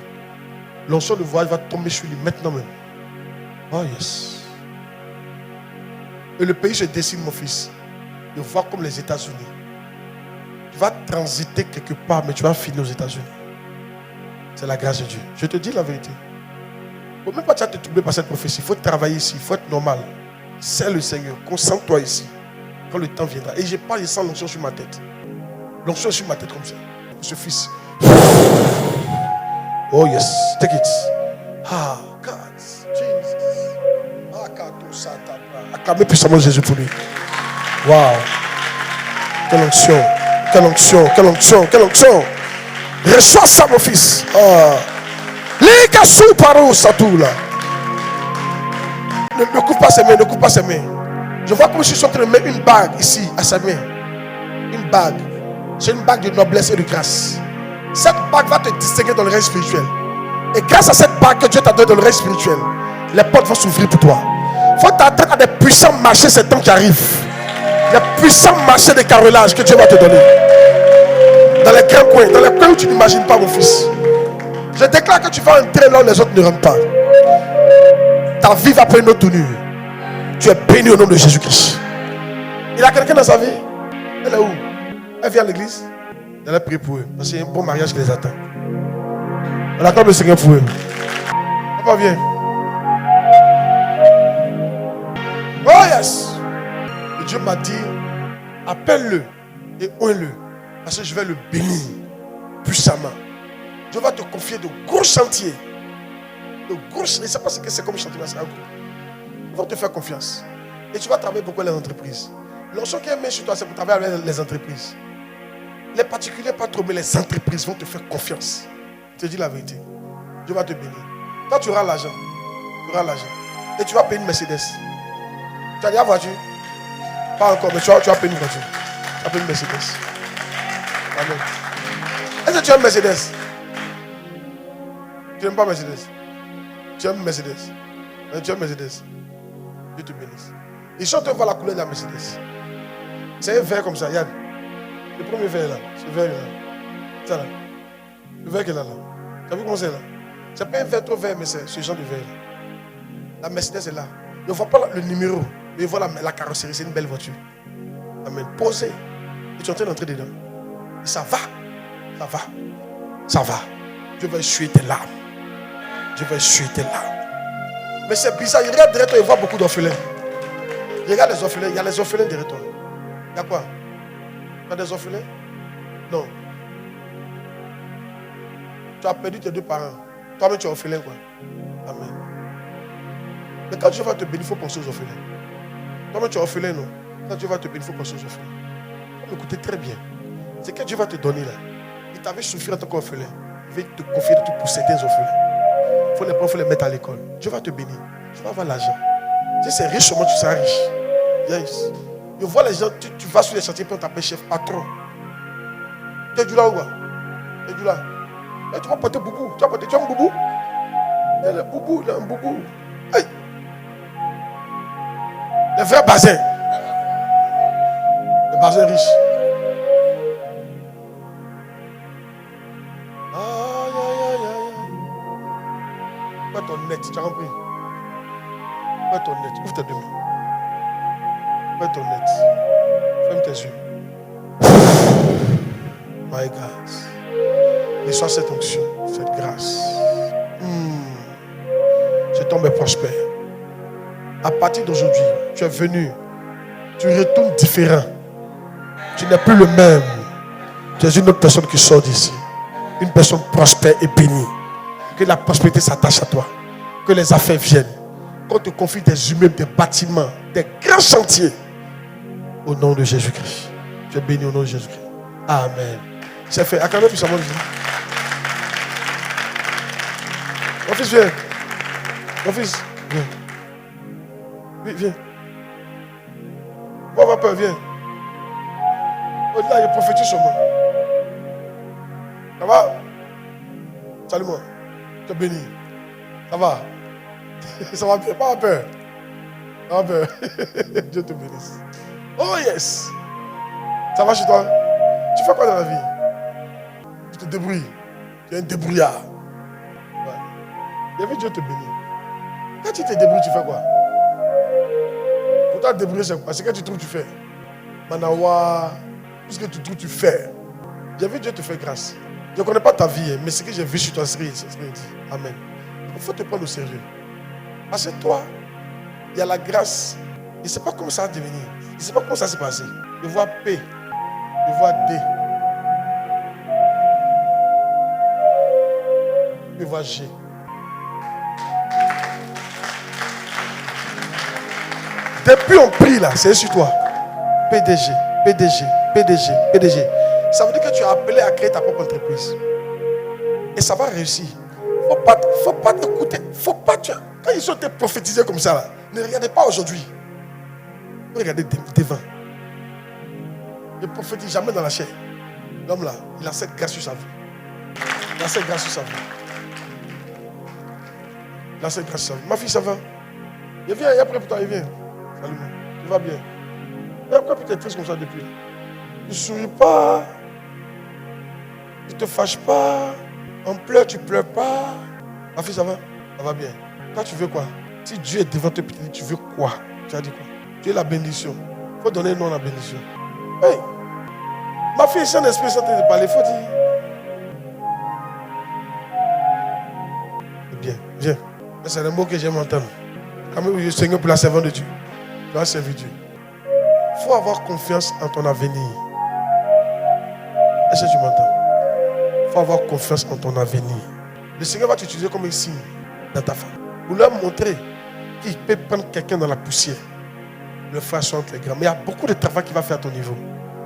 L'onction de voyage va tomber sur lui maintenant même. Oh yes. Et le pays se dessine, mon fils. De voir comme les États-Unis. Tu vas transiter quelque part, mais tu vas finir aux États-Unis. C'est la grâce de Dieu. Je te dis la vérité. Il ne faut même pas te troubler par cette prophétie. Il faut travailler ici. Il faut être normal. C'est le Seigneur. Concentre-toi ici. Quand le temps viendra. Et je parle, je sens l'onction sur ma tête. L'onction sur ma tête comme ça. Ce fils. Oh yes. Take it. Ah, God. Jesus. Acclamez puissamment Jésus pour lui. Wow. Quelle onction. Quelle onction. Quelle onction. Quelle onction. Reçois ça, mon fils. Les cassous par où ça tout là. Ne coupe pas ses mains, ne coupe pas ses mains. Je vois comme si je suis en train de mettre une bague ici à sa main. Une bague. C'est une bague de noblesse et de grâce. Cette bague va te distinguer dans le règne spirituel. Et grâce à cette bague que Dieu t'a donnée dans le règne spirituel, les portes vont s'ouvrir pour toi. Il faut t'attendre à des puissants marchés ces temps qui arrivent. Des puissants marchés de carrelage que Dieu va te donner. Dans les grands coins, dans les coins où tu n'imagines pas, mon fils. Je déclare que tu vas entrer là où les autres ne rentrent pas. Ta vie va prendre une autre tournure. Tu es béni au nom de Jésus-Christ. Il y a quelqu'un dans sa vie. Elle est où? Elle vient à l'église. Elle a prié pour eux. Parce qu'il y a un bon mariage qui les attend. On accorde le Seigneur pour eux. Papa, viens. Oh yes. Et Dieu m'a dit, appelle-le et oins-le. Parce que je vais le bénir puissamment. Dieu va te confier de gros chantiers. De gros chantiers. Je ne sais pas ce que c'est comme chantier, mais c'est un gros. Ils vont te faire confiance. Et tu vas travailler pour les entreprises. L'onction qui est mis sur toi, c'est pour travailler avec les entreprises. Les particuliers, pas trop, mais les entreprises vont te faire confiance. Je te dis la vérité. Dieu va te bénir. Toi, tu auras l'argent. Tu auras l'argent. Et tu vas payer une Mercedes. Tu as déjà voiture? Pas encore, mais tu vas payer une voiture. Tu vas payer une Mercedes. Amen. Est-ce que tu aimes Mercedes? Tu n'aimes pas Mercedes? Tu aimes Mercedes? Tu aimes Mercedes? Dieu te bénisse. Ils sont en train de voir la couleur de la Mercedes. C'est un vert comme ça, Yann. Le premier vert là. Ce vert là. Ça là. Le vert qui est là. Tu as vu comment c'est là? C'est pas un vert trop vert, mais c'est ce genre de vert là. La Mercedes est là. Ne vois pas le numéro, mais vois la carrosserie. C'est une belle voiture. Amen. Posez. Et tu es en train d'entrer dedans. Et ça va. Ça va. Ça va. Dieu va essuyer tes larmes. Dieu va essuyer tes larmes. Mais c'est bizarre. Il regarde derrière toi et voit beaucoup d'orphelins. Il regarde les orphelins. Il y a les orphelins derrière toi. Il y a quoi? Tu as des orphelins? Non. Tu as perdu tes deux parents. Toi-même, tu es orphelin, quoi. Amen. Mais quand Dieu va te bénir, il faut penser aux orphelins. Toi-même, tu es orphelin, non? Quand Dieu va te bénir, il faut penser aux orphelins. Il faut m'écouter très bien. C'est que Dieu va te donner là. Il t'avait souffert en tant qu'orphelin. Il va te confier de tout pour certains orphelins. Il faut les prendre, il faut les mettre à l'école. Dieu va te bénir. Tu vas avoir l'argent. Si c'est riche, seulement tu seras riche. Yes. Je vois les gens, tu vas sur les chantiers, puis on t'appelle chef, patron. Tu es du là ou quoi? Tu es du là. Et tu vas porter boubou. Tu as un boubou? Il y a le boubou, il y a un boubou. Hey. Le vrai bazin. Le bazin riche. Aïe, aïe, aïe, aïe. Pas ton net, tu as compris? Pas ton net, ouvre tes deux mains. Pas ton net. Ferme tes yeux. My God. Reçois cette onction, cette grâce. Je tombe et prospère. À partir d'aujourd'hui, tu es venu. Tu retournes différent. Tu n'es plus le même. Tu es une autre personne qui sort d'ici. Une personne prospère et bénie. Que la prospérité s'attache à toi. Que les affaires viennent. Qu'on te confie des immeubles, des bâtiments, des grands chantiers. Au nom de Jésus-Christ. Tu es béni au nom de Jésus-Christ. Amen. C'est fait. Acclamez puissamment Jésus. Mon fils, viens. Mon fils, viens. Oui, viens. Bon, ma peur, viens. Au-delà, il prophétise sur moi. Ça va? Salut-moi. Tu es béni. Ça va? Ça va bien. Pas peur. Pas peur. Dieu te bénisse. Oh yes. Ça va chez toi? Tu fais quoi dans la vie? Tu te débrouilles. Tu es un débrouillard. Ouais. J'ai vu Dieu te bénir. Quand tu te débrouilles, tu fais quoi? Pour toi, te débrouiller, c'est quoi? C'est que tu trouves, tu fais. Manawa, tout ce que tu trouves, tu fais. J'ai vu Dieu te faire grâce. Je ne connais pas ta vie, mais ce que j'ai vu sur toi, c'est ce qu'il dit. Amen. Il faut te prendre au sérieux. Parce que toi, il y a la grâce. Il ne sait pas comment ça va devenir. Il ne sait pas comment ça s'est passé. Je vois P. Je vois D. Je vois G. Depuis on prie là, c'est sur toi. PDG, PDG, PDG, PDG. Ça veut dire que tu as appelé à créer ta propre entreprise. Et ça va réussir. Faut pas t'écouter. Faut pas. Quand ils sont prophétisés comme ça là, ne regardez pas aujourd'hui. Regardez devant. Ne prophétise jamais dans la chair. L'homme là, il a cette grâce sur sa vie. Il a cette grâce sur sa vie. Il a cette grâce sur sa vie. Ma fille, ça va? Il vient, il est prêt pour toi, il vient. Salut, tu vas bien? Et pourquoi tu es triste comme ça depuis? Tu ne souris pas. Tu ne te fâches pas. On pleure, tu ne pleures pas. Ma fille, ça va? Ça va bien. Toi, tu veux quoi? Si Dieu est devant toi, tu veux quoi? Tu as dit quoi? Tu es la bénédiction. Il faut donner un nom à la bénédiction. Hey! Ma fille, c'est un esprit sans te parler. Il faut dire. Bien, viens. C'est le mot que j'aime entendre. Quand même, je Seigneur pour la servante de Dieu. Tu vas servir Dieu. Il faut avoir confiance en ton avenir. Est-ce que tu m'entends? Il faut avoir confiance en ton avenir. Le Seigneur va t'utiliser comme un signe dans ta femme. Pour leur montrer qu'il peut prendre quelqu'un dans la poussière. Le frère chante les grands. Mais il y a beaucoup de travail qu'il va faire à ton niveau.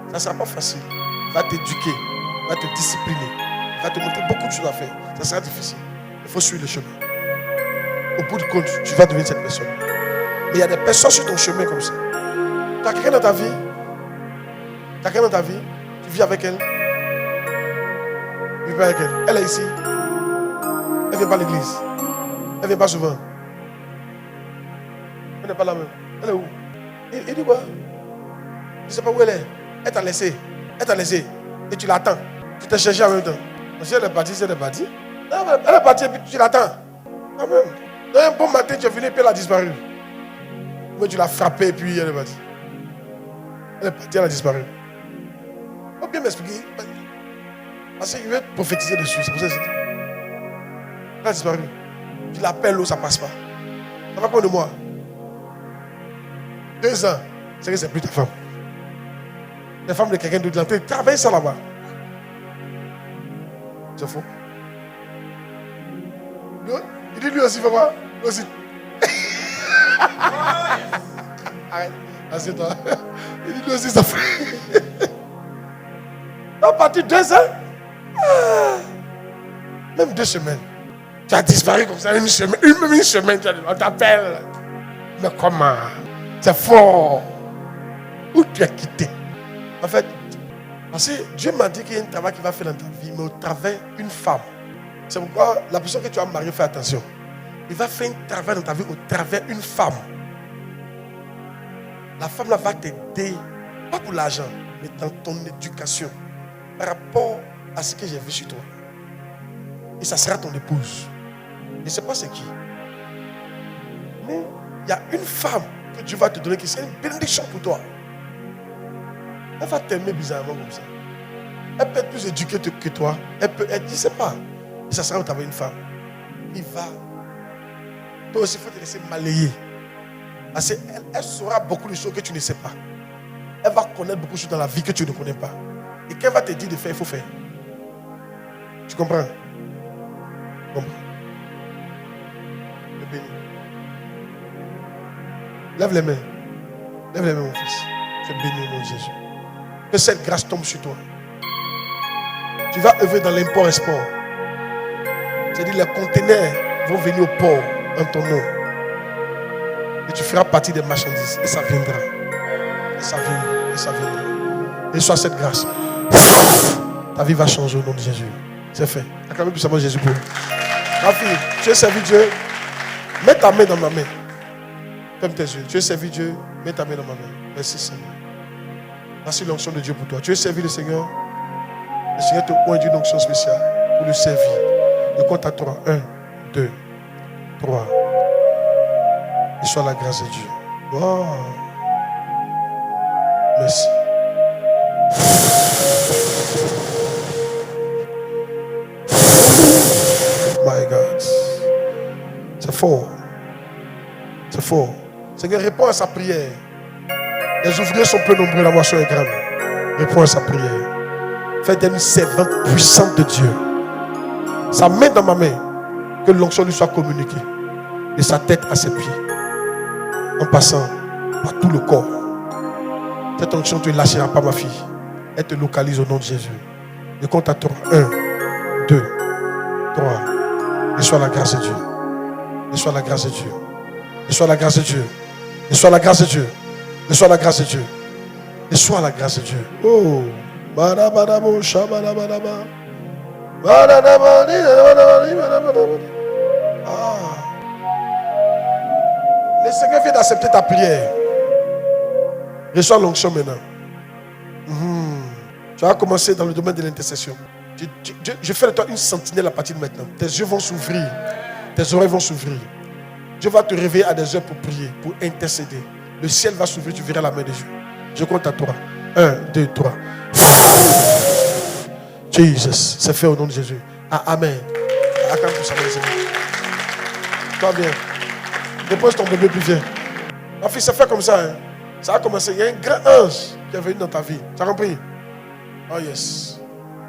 Ça ne sera pas facile. Il va t'éduquer. Il va te discipliner. Il va te montrer beaucoup de choses à faire. Ça sera difficile. Il faut suivre le chemin. Au bout du compte, tu vas devenir cette personne. Mais il y a des personnes sur ton chemin comme ça. Tu as quelqu'un dans ta vie. Tu as quelqu'un dans ta vie. Tu vis avec elle. Tu vis avec elle. Elle est ici. Elle ne vient pas à l'église. Elle ne vient pas souvent. Elle n'est pas là même. Elle est où? Il dit quoi? Je ne sais pas où elle est. Elle t'a laissé. Elle t'a laissé. Et tu l'attends. Tu t'es cherché en même temps. Si elle est partie, elle est partie. Elle est partie et puis tu l'attends. Quand même. Donc un bon matin, tu es venu et puis elle a disparu. Mais tu l'as frappée et puis elle est partie. Elle est partie, elle a disparu. Il faut bien m'expliquer. Parce qu'il veut prophétiser dessus. C'est pour ça que c'est dit. Elle a disparu. Tu l'appelles l'eau, ça ne passe pas. Ça va prendre de moi. 2 ans. C'est que c'est plus ta femme. La femme de quelqu'un d'autre. Tu travailles ça là-bas. C'est faux. Il dit lui aussi, fais quoi? Lui aussi. Arrête. Assieds-toi. Il dit lui aussi, ça fait. À partir de 2 ans. Même 2 semaines. Tu as disparu comme ça, une semaine. Même une semaine, on t'appelle. Mais comment? C'est fort. Où tu as quitté? En fait, parce que Dieu m'a dit qu'il y a un travail qui va faire dans ta vie, mais au travers d'une femme. C'est pourquoi la personne que tu as mariée, fais attention. Il va faire un travail dans ta vie au travers d'une femme. La femme là va t'aider, pas pour l'argent, mais dans ton éducation, par rapport à ce que j'ai vu sur toi. Et ça sera ton épouse. Je ne sais pas c'est qui. Mais il y a une femme que Dieu va te donner qui sera une bénédiction pour toi. Elle va t'aimer bizarrement comme ça. Elle peut être plus éduquée que toi. Elle ne sait pas. Et ça sera où tu avais une femme. Il va. Toi aussi, il faut te laisser malayer. Parce qu'elle saura beaucoup de choses que tu ne sais pas. Elle va connaître beaucoup de choses dans la vie que tu ne connais pas. Et qu'elle va te dire de faire, il faut faire. Tu comprends? Tu comprends? béni. Lève les mains. Lève les mains, mon fils. Tu es béni au nom de Jésus. Que cette grâce tombe sur toi. Tu vas œuvrer dans l'import-export. C'est-à-dire les conteneurs vont venir au port en ton nom. Et tu feras partie des marchandises. Et ça viendra. Et ça viendra. Et ça viendra. Et soit cette grâce. Ta vie va changer au nom de Jésus. C'est fait. Acclamez puissamment Jésus pour. Ma fille, tu as servi Dieu. Mets ta main dans ma main. Ferme tes yeux. Tu as servi Dieu. Mets ta main dans ma main. Merci Seigneur. Merci l'onction de Dieu pour toi. Tu as servi le Seigneur. Le Seigneur te oint d'une onction spéciale pour le servir. Je compte à 3. 1, 2, 3. Et soit la grâce de Dieu. Wow. Merci. My God. C'est fort. C'est fort. Seigneur, réponds à sa prière. Les ouvriers sont peu nombreux, la moisson est grande. Réponds à sa prière. Fais d'elle une servante puissante de Dieu. Sa main dans ma main, que l'onction lui soit communiquée. De sa tête à ses pieds. En passant par tout le corps. Cette onction, tu ne lâcheras pas, ma fille. Elle te localise au nom de Jésus. Je compte à 3. 1, 2, 3. Et soit la grâce de Dieu. Et soit la grâce de Dieu. Et soit la grâce de Dieu. Et soit la grâce de Dieu. Et soit la grâce de Dieu. Et soit la grâce de Dieu. Oh. Le Seigneur vient d'accepter ta prière. Reçois l'onction maintenant. Tu vas commencer dans le domaine de l'intercession. Je fais de toi une sentinelle à partir de maintenant. Tes yeux vont s'ouvrir. Tes oreilles vont s'ouvrir. Dieu va te réveiller à des heures pour prier, pour intercéder. Le ciel va s'ouvrir, tu verras la main de Dieu. Je compte à 3. 1, 2, 3. Jesus, c'est fait au nom de Jésus. Ah, amen. Acclame pour ça, mes amis. Toi bien. Dépose ton bébé, puis viens. Ma fille, ça fait comme ça. Hein. Ça a commencé. Il y a un grand ange qui est venu dans ta vie. Tu as compris? Oh yes.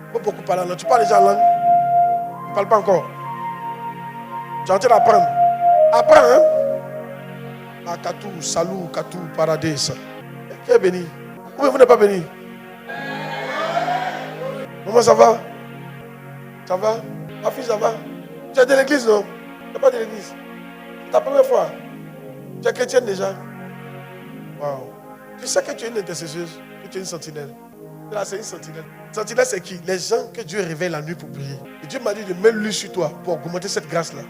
Il faut beaucoup parler en langue. Tu parles déjà en langue? Tu ne parles pas encore? Tu es en train d'apprendre. Apprends, hein? Ah, Katou, Salou, Katou, Paradis. Qui est béni? Ou vous n'êtes pas béni? Maman, ça va? Ça va? Ma fille, ça va? Tu es de l'église, non? Tu n'es pas de l'église? C'est ta première fois? Tu es chrétienne déjà? Waouh! Tu sais que tu es une intercesseuse, que tu es une sentinelle. Là, c'est une sentinelle. Sentinelle, c'est qui? Les gens que Dieu réveille la nuit pour prier. Et Dieu m'a dit de mettre lui sur toi pour augmenter cette grâce-là.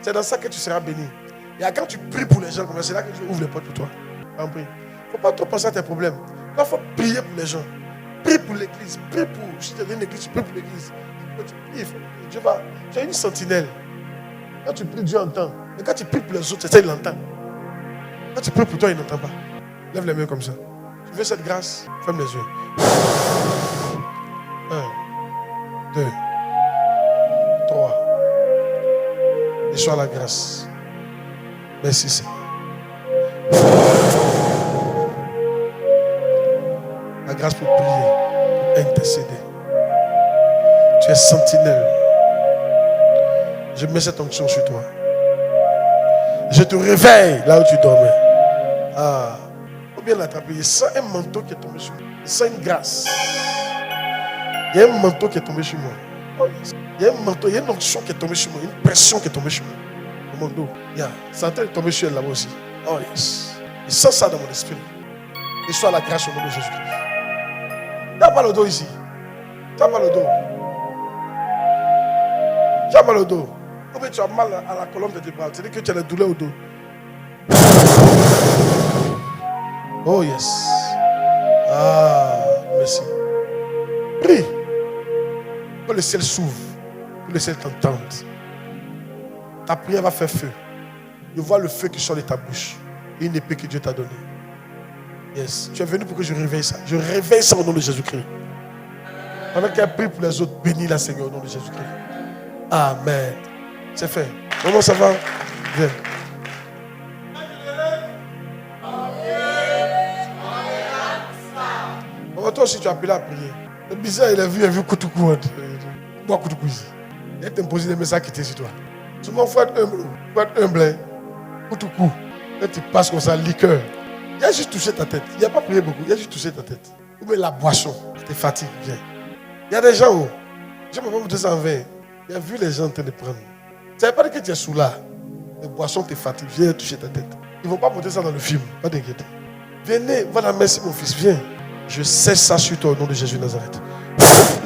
C'est dans ça que tu seras béni. Et quand tu pries pour les gens, c'est là que Dieu ouvre les portes pour toi. Il ne faut pas trop penser à tes problèmes. Il faut prier pour les gens. Prie pour l'église. Prie pour. Si tu es dans une église, tu pries pour l'église. Tu pries. Dieu va. Tu es une sentinelle. Quand tu pries, Dieu entend. Mais quand tu pries pour les autres, c'est ça, il entend. Quand tu pries pour toi, il n'entend pas. Lève les mains comme ça. Tu veux cette grâce? Ferme les yeux. 1, 2, 3. Et sois la grâce. Merci Seigneur. La grâce pour prier, pour intercéder. Tu es sentinelle. Je mets cette onction sur toi. Je te réveille là où tu dormais. Ah, faut bien l'attraper. Il sent un manteau qui est tombé sur moi. Il sent une grâce. Il y a un manteau qui est tombé sur moi. Oh, yes. Il y a un manteau, il y a une onction qui est tombée sur moi, une pression qui est tombée sur moi. Dans mon dos. Yeah. C'est en train de tomber sur elle là-bas aussi. Oh yes. Il sent ça dans mon esprit. Et soit la grâce au nom de Jésus-Christ. Tu n'as pas le dos ici. Tu n'as pas le dos. Tu as mal au dos. Ou bien tu as mal à la colonne vertébrale. C'est-à-dire que tu as des douleurs au dos. Oh yes. Ah, merci. Prie. Que le ciel s'ouvre. Que le ciel t'entende. Ta prière va faire feu. Je vois le feu qui sort de ta bouche. Et une épée que Dieu t'a donnée. Yes. Tu es venu pour que je réveille ça. Je réveille ça au nom de Jésus-Christ. Pendant qu'elle prie pour les autres, bénis la Seigneur au nom de Jésus-Christ. Amen. C'est fait. Comment ça va? Viens. Toi aussi tu as appelé à prier. Le bizarre, il a vu Koutoukou. Moi Koutoukou ici. Il a imposé des messages qui étaient sur toi. Souvent, il faut être humble. Il faut être humble. Hein. Pour tout coup. Quand tu passes comme ça, liqueur. Il a juste touché ta tête. Il n'a pas prié beaucoup. Il a juste touché ta tête. Ou bien la boisson. Tu fatigues. Viens. Il y a des gens où. Je ne peux pas monter ça en vain. Il a vu les gens en train de prendre. Ça ne veut pas dire que tu es sous là. Les boissons te fatiguent. Viens toucher ta tête. Ils ne vont pas monter ça dans le film. Pas t'inquiéter. Venez. Voilà, merci mon fils. Viens. Je cesse ça sur toi au nom de Jésus de Nazareth.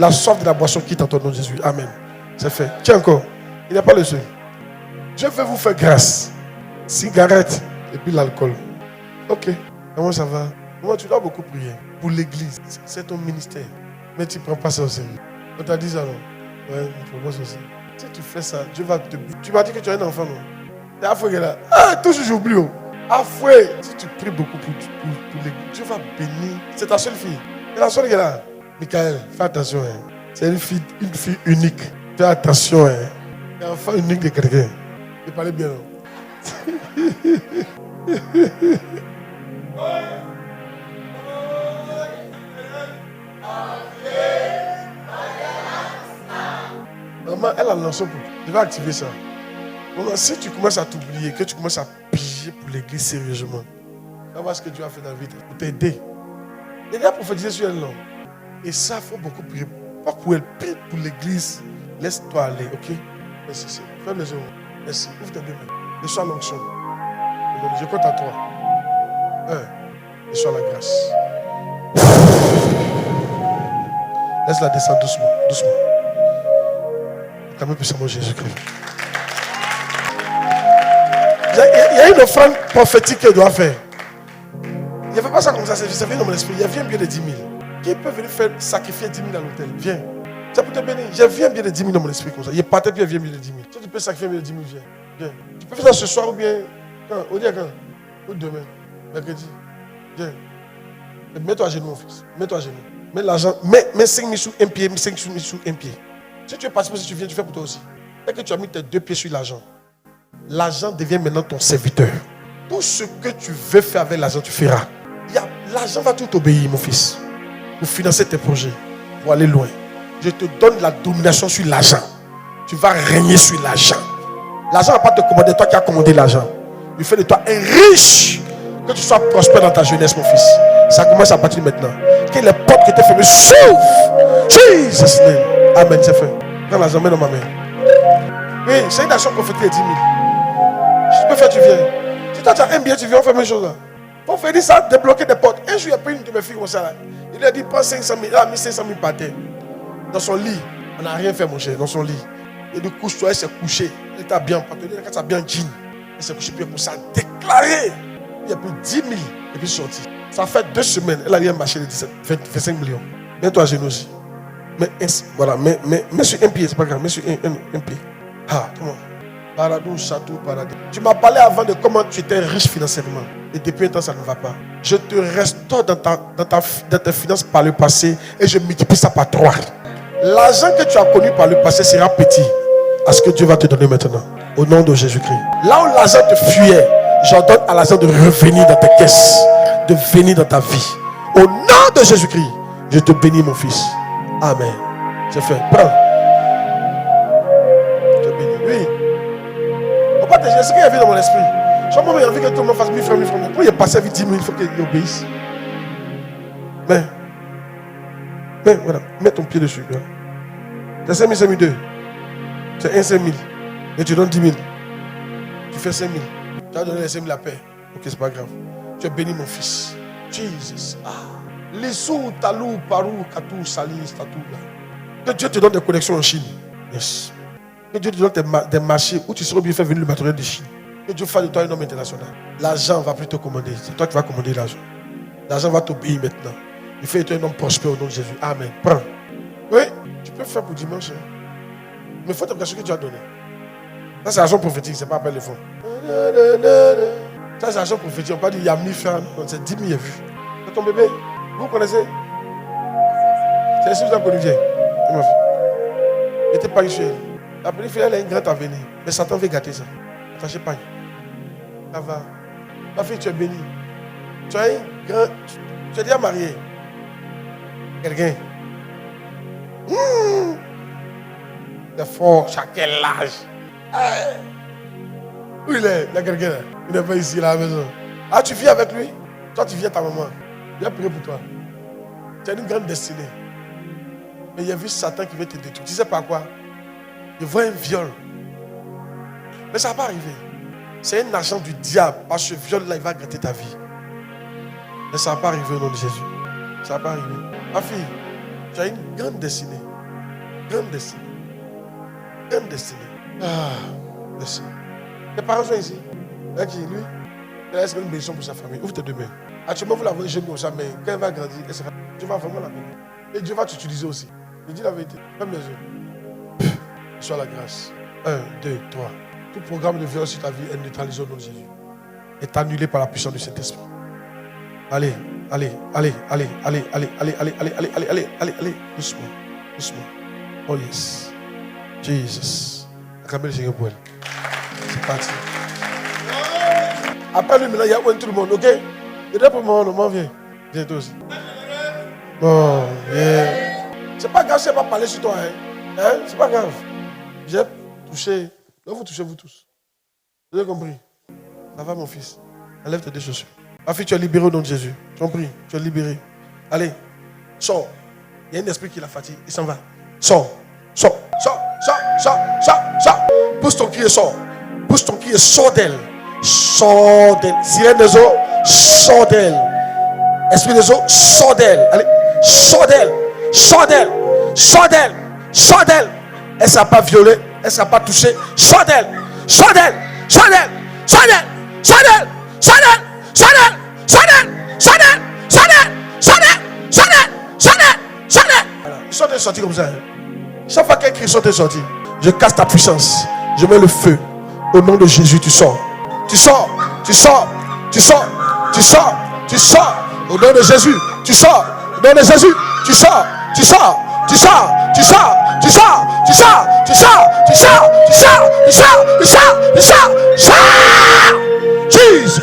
La soif de la boisson quitte en ton nom de Jésus. Amen. C'est fait. Tiens encore. Il n'y a pas le seul. Je vais vous faire grâce. Cigarette et puis l'alcool. Ok. Comment ça va? Moi, tu dois beaucoup prier. Pour l'église. C'est ton ministère. Mais tu ne prends pas ça au sérieux. On t'a dit ça, non? Ouais, je propose aussi. Si tu fais ça, Dieu va te... Tu m'as dit que tu as un enfant, non? C'est Afoué là. Ah, toujours j'oublie. Oh. Afoué. Si tu pries beaucoup pour l'église, Dieu va bénir. C'est ta seule fille. Et la seule qui est là. Michael, fais attention. Hein. C'est une fille unique. Fais attention. Hein. C'est un enfant unique de quelqu'un. Tu parlais bien, non? Maman, elle a lancé pour. Je vais activer ça. Maman, si tu commences à t'oublier, que tu commences à prier pour l'église sérieusement, tu vas voir ce que Dieu a fait dans la vie pour t'aider. Il a prophétisé sur elle, non? Et ça, il faut beaucoup prier. Pas pour elle, prie pour l'église. Laisse-toi aller, ok? Merci. Ferme les yeux. Merci. Ouvre tes deux mains. Reçois l'onction. Je compte à toi. 1. Reçois la grâce. Laisse-la descendre doucement. Doucement. Acclamez puissamment Jésus-Christ. Il y a une offrande prophétique qu'elle doit faire. Il ne fait pas ça comme ça. Ça vient dans mon esprit. Il y a un bien de 10 000. Qui peut venir faire sacrifier 10 000 à l'hôtel? Viens. Ça peut te bénir. J'ai vu un bien de 10 000 dans mon esprit comme ça. Il est parti puis il vient un bien de 10 000. Si tu peux sacrifier un bien de 10 000, viens. Viens. Tu peux faire ça ce soir ou bien quand? Au dia quand? Ou demain? Mercredi? Viens. Mets-toi à genoux, mon fils. Mets-toi à genoux. Mets l'argent. Mets 5 000 sous un pied, 5 000 sous un pied. Si tu es participé, si tu viens, tu fais pour toi aussi. Dès que tu as mis tes 2 pieds sur l'argent, l'argent devient maintenant ton serviteur. Tout ce que tu veux faire avec l'argent, tu feras. L'argent va tout obéir, mon fils. Pour financer tes projets, pour aller loin. Je te donne la domination sur l'argent. Tu vas régner sur l'argent. L'argent ne va pas te commander, toi qui as commandé l'argent. Il fait de toi un riche. Que tu sois prospère dans ta jeunesse, mon fils. Ça commence à partir maintenant. Que les portes qui étaient fermées s'ouvrent. Jesus name. Amen, c'est fait. Prends l'argent, mets dans ma main. Oui, c'est une action prophétique de 10 000. Si tu peux faire, tu viens. Si toi tu as un billet, tu viens, on fait la même chose là. Pour faire ça, débloquer des portes. Un jour, il y a pris une de mes filles comme ça là. Il lui a dit, prends 500 000. Il a mis 500 000 par terre. Dans son lit. On n'a rien fait, mon cher, dans son lit. Et du coup, elle s'est couchée. Elle était bien pâtonnée, elle était bien jean. Elle s'est couchée, puis elle a déclaré. Il y a plus de 10 000. Et puis sorti. Ça fait 2 semaines. Elle a eu un marché de 25 millions. Mets-toi à genoux aussi. Voilà, mets sur un pied, c'est pas grave. Mets sur un pied. Ah, comment? Paradou, château, paradis. Tu m'as parlé avant de comment tu étais riche financièrement. Et depuis un temps, ça ne va pas. Je te restaure dans tes finances par le passé et je multiplie ça par 3. L'argent que tu as connu par le passé sera petit à ce que Dieu va te donner maintenant. Au nom de Jésus-Christ. Là où l'argent te fuyait, j'ordonne à l'argent de revenir dans tes caisses, de venir dans ta vie. Au nom de Jésus-Christ, je te bénis, mon fils. Amen. C'est fait. Prends. Je te bénis. Oui. On va te dire ce qu'il y avait dans mon esprit. Chaque moment, il y a envie que tout le monde fasse 1000 francs, 1000 francs. Pour il est passé avec 10 000, il faut qu'il obéisse. Mais, voilà. Mets ton pied dessus. C'est 5 000, 5 002. C'est 1 5 000. Et tu donnes 10 000. Tu fais 5 000. Tu as donné les 5 000 à paix. Ok, c'est pas grave. Tu es béni, mon fils. Jesus. Lissou, talou, parou, katou, salis, tatou. Que Dieu te donne des connexions en Chine. Yes. Que Dieu te donne des marchés où tu seras bien fait venir le matériel de Chine. Que Dieu fasse de toi un homme international. L'argent va plus te commander. C'est toi qui vas commander l'argent. L'argent va t'obéir maintenant. Il fait de toi un homme prospère au nom de Jésus. Amen. Prends. Oui, tu peux faire pour dimanche. Hein. Mais il faut te ce que tu as donné. Ça, c'est l'argent prophétique, c'est pas appel de fonds. Ça, c'est l'argent prophétique. On ne peut pas dire Yamni faire. C'est 10 000 vues. C'est ton bébé. Vous connaissez? C'est ce que vous avez connu. Viens. N'était pas ici. La petite fille, elle a une grande avenir. Mais Satan veut gâter ça. Attachez pas. Ça va. Ma fille, tu es bénie. Tu as une grande. Tu es déjà marié. Quelqu'un. C'est fort, chaque âge. Où il est? Il y a quelqu'un là. Il n'est pas ici, là, à la maison. Ah, tu vis avec lui? Toi, tu viens ta maman. Il a prié pour toi. Tu as une grande destinée. Mais il y a vu Satan qui veut te détruire. Tu sais pas quoi? Il voit un viol. Mais ça va pas arriver. C'est un agent du diable. Parce que ce viol-là, il va gâter ta vie. Mais ça va pas arriver au nom de Jésus. Ça va pas arriver. Ma fille, tu as une grande destinée. Grande destinée. Grande destinée. Ah, merci. Tes parents sont ici. Et qui, lui, il a une bénédiction pour sa famille. Ouvre tes deux mains. Actuellement, vous la voyez jeune comme ça, mais quand elle va grandir, Dieu va vraiment la bénir. Et Dieu va t'utiliser aussi. Je dis la vérité. Ferme les yeux. Sois la grâce. 1, 2, 3. Tout programme de violence sur ta vie est neutralisé au nom de Jésus. Est annulé par la puissance du Saint-Esprit. Allez, allez, allez, allez, allez, allez, allez, allez, allez, allez, allez, allez, allez, allez, doucement, doucement. Oh yes. Jesus. Acclamez le Seigneur pour elle. C'est parti. Après lui, maintenant, il y a tout le monde, ok? Et là pour moi, le moment vient. Viens toi aussi. Bon, viens. C'est pas grave si elle va parler sur toi, hein? C'est pas grave. J'ai touché. Là, vous touchez vous tous. Vous avez compris? Ça va, mon fils. Enlève tes deux chaussures. Ma fille, tu es libéré au nom de Jésus. Je t'en prie, tu es libéré. Allez, sors. Il y a un esprit qui la fatigue. Il s'en va. Sors, sors, sors, sors, sors, sors, sors. Pousse ton cri et sors. Pousse ton cri et sors d'elle. Sors d'elle. Sirène des eaux, sors d'elle. Esprit des eaux, sors d'elle. Allez, sors d'elle. Sors d'elle. Sors d'elle. Sors d'elle. Elle ne sera pas violée. Elle ne sera pas touchée. Sors d'elle. Sors d'elle. Sors d'elle. Sors d'elle. Sors d'elle. Sors d'elle. Sors d'elle. Sors d'elle. Sors d'elle. Sors d'elle. Sors d'elle. Sors d'elle. Sors d'elle. Sors d'elle. Voilà. Ils sont sortis comme ça. Chaque fois qu'un cri sont sortis, je casse ta puissance. Je mets le feu. Au nom de Jésus, tu sors. Tu sors. Tu sors. Tu sors. Tu sors. Tu sors. Au nom de Jésus, tu sors. Au nom de Jésus, tu sors. Tu sors. Tu sors. Tu sors. Tu sors. Tu sors. Tu sors. Tu sors. Tu sors. Tu sors. Tu sors. Tu sors. Sors. Jesus.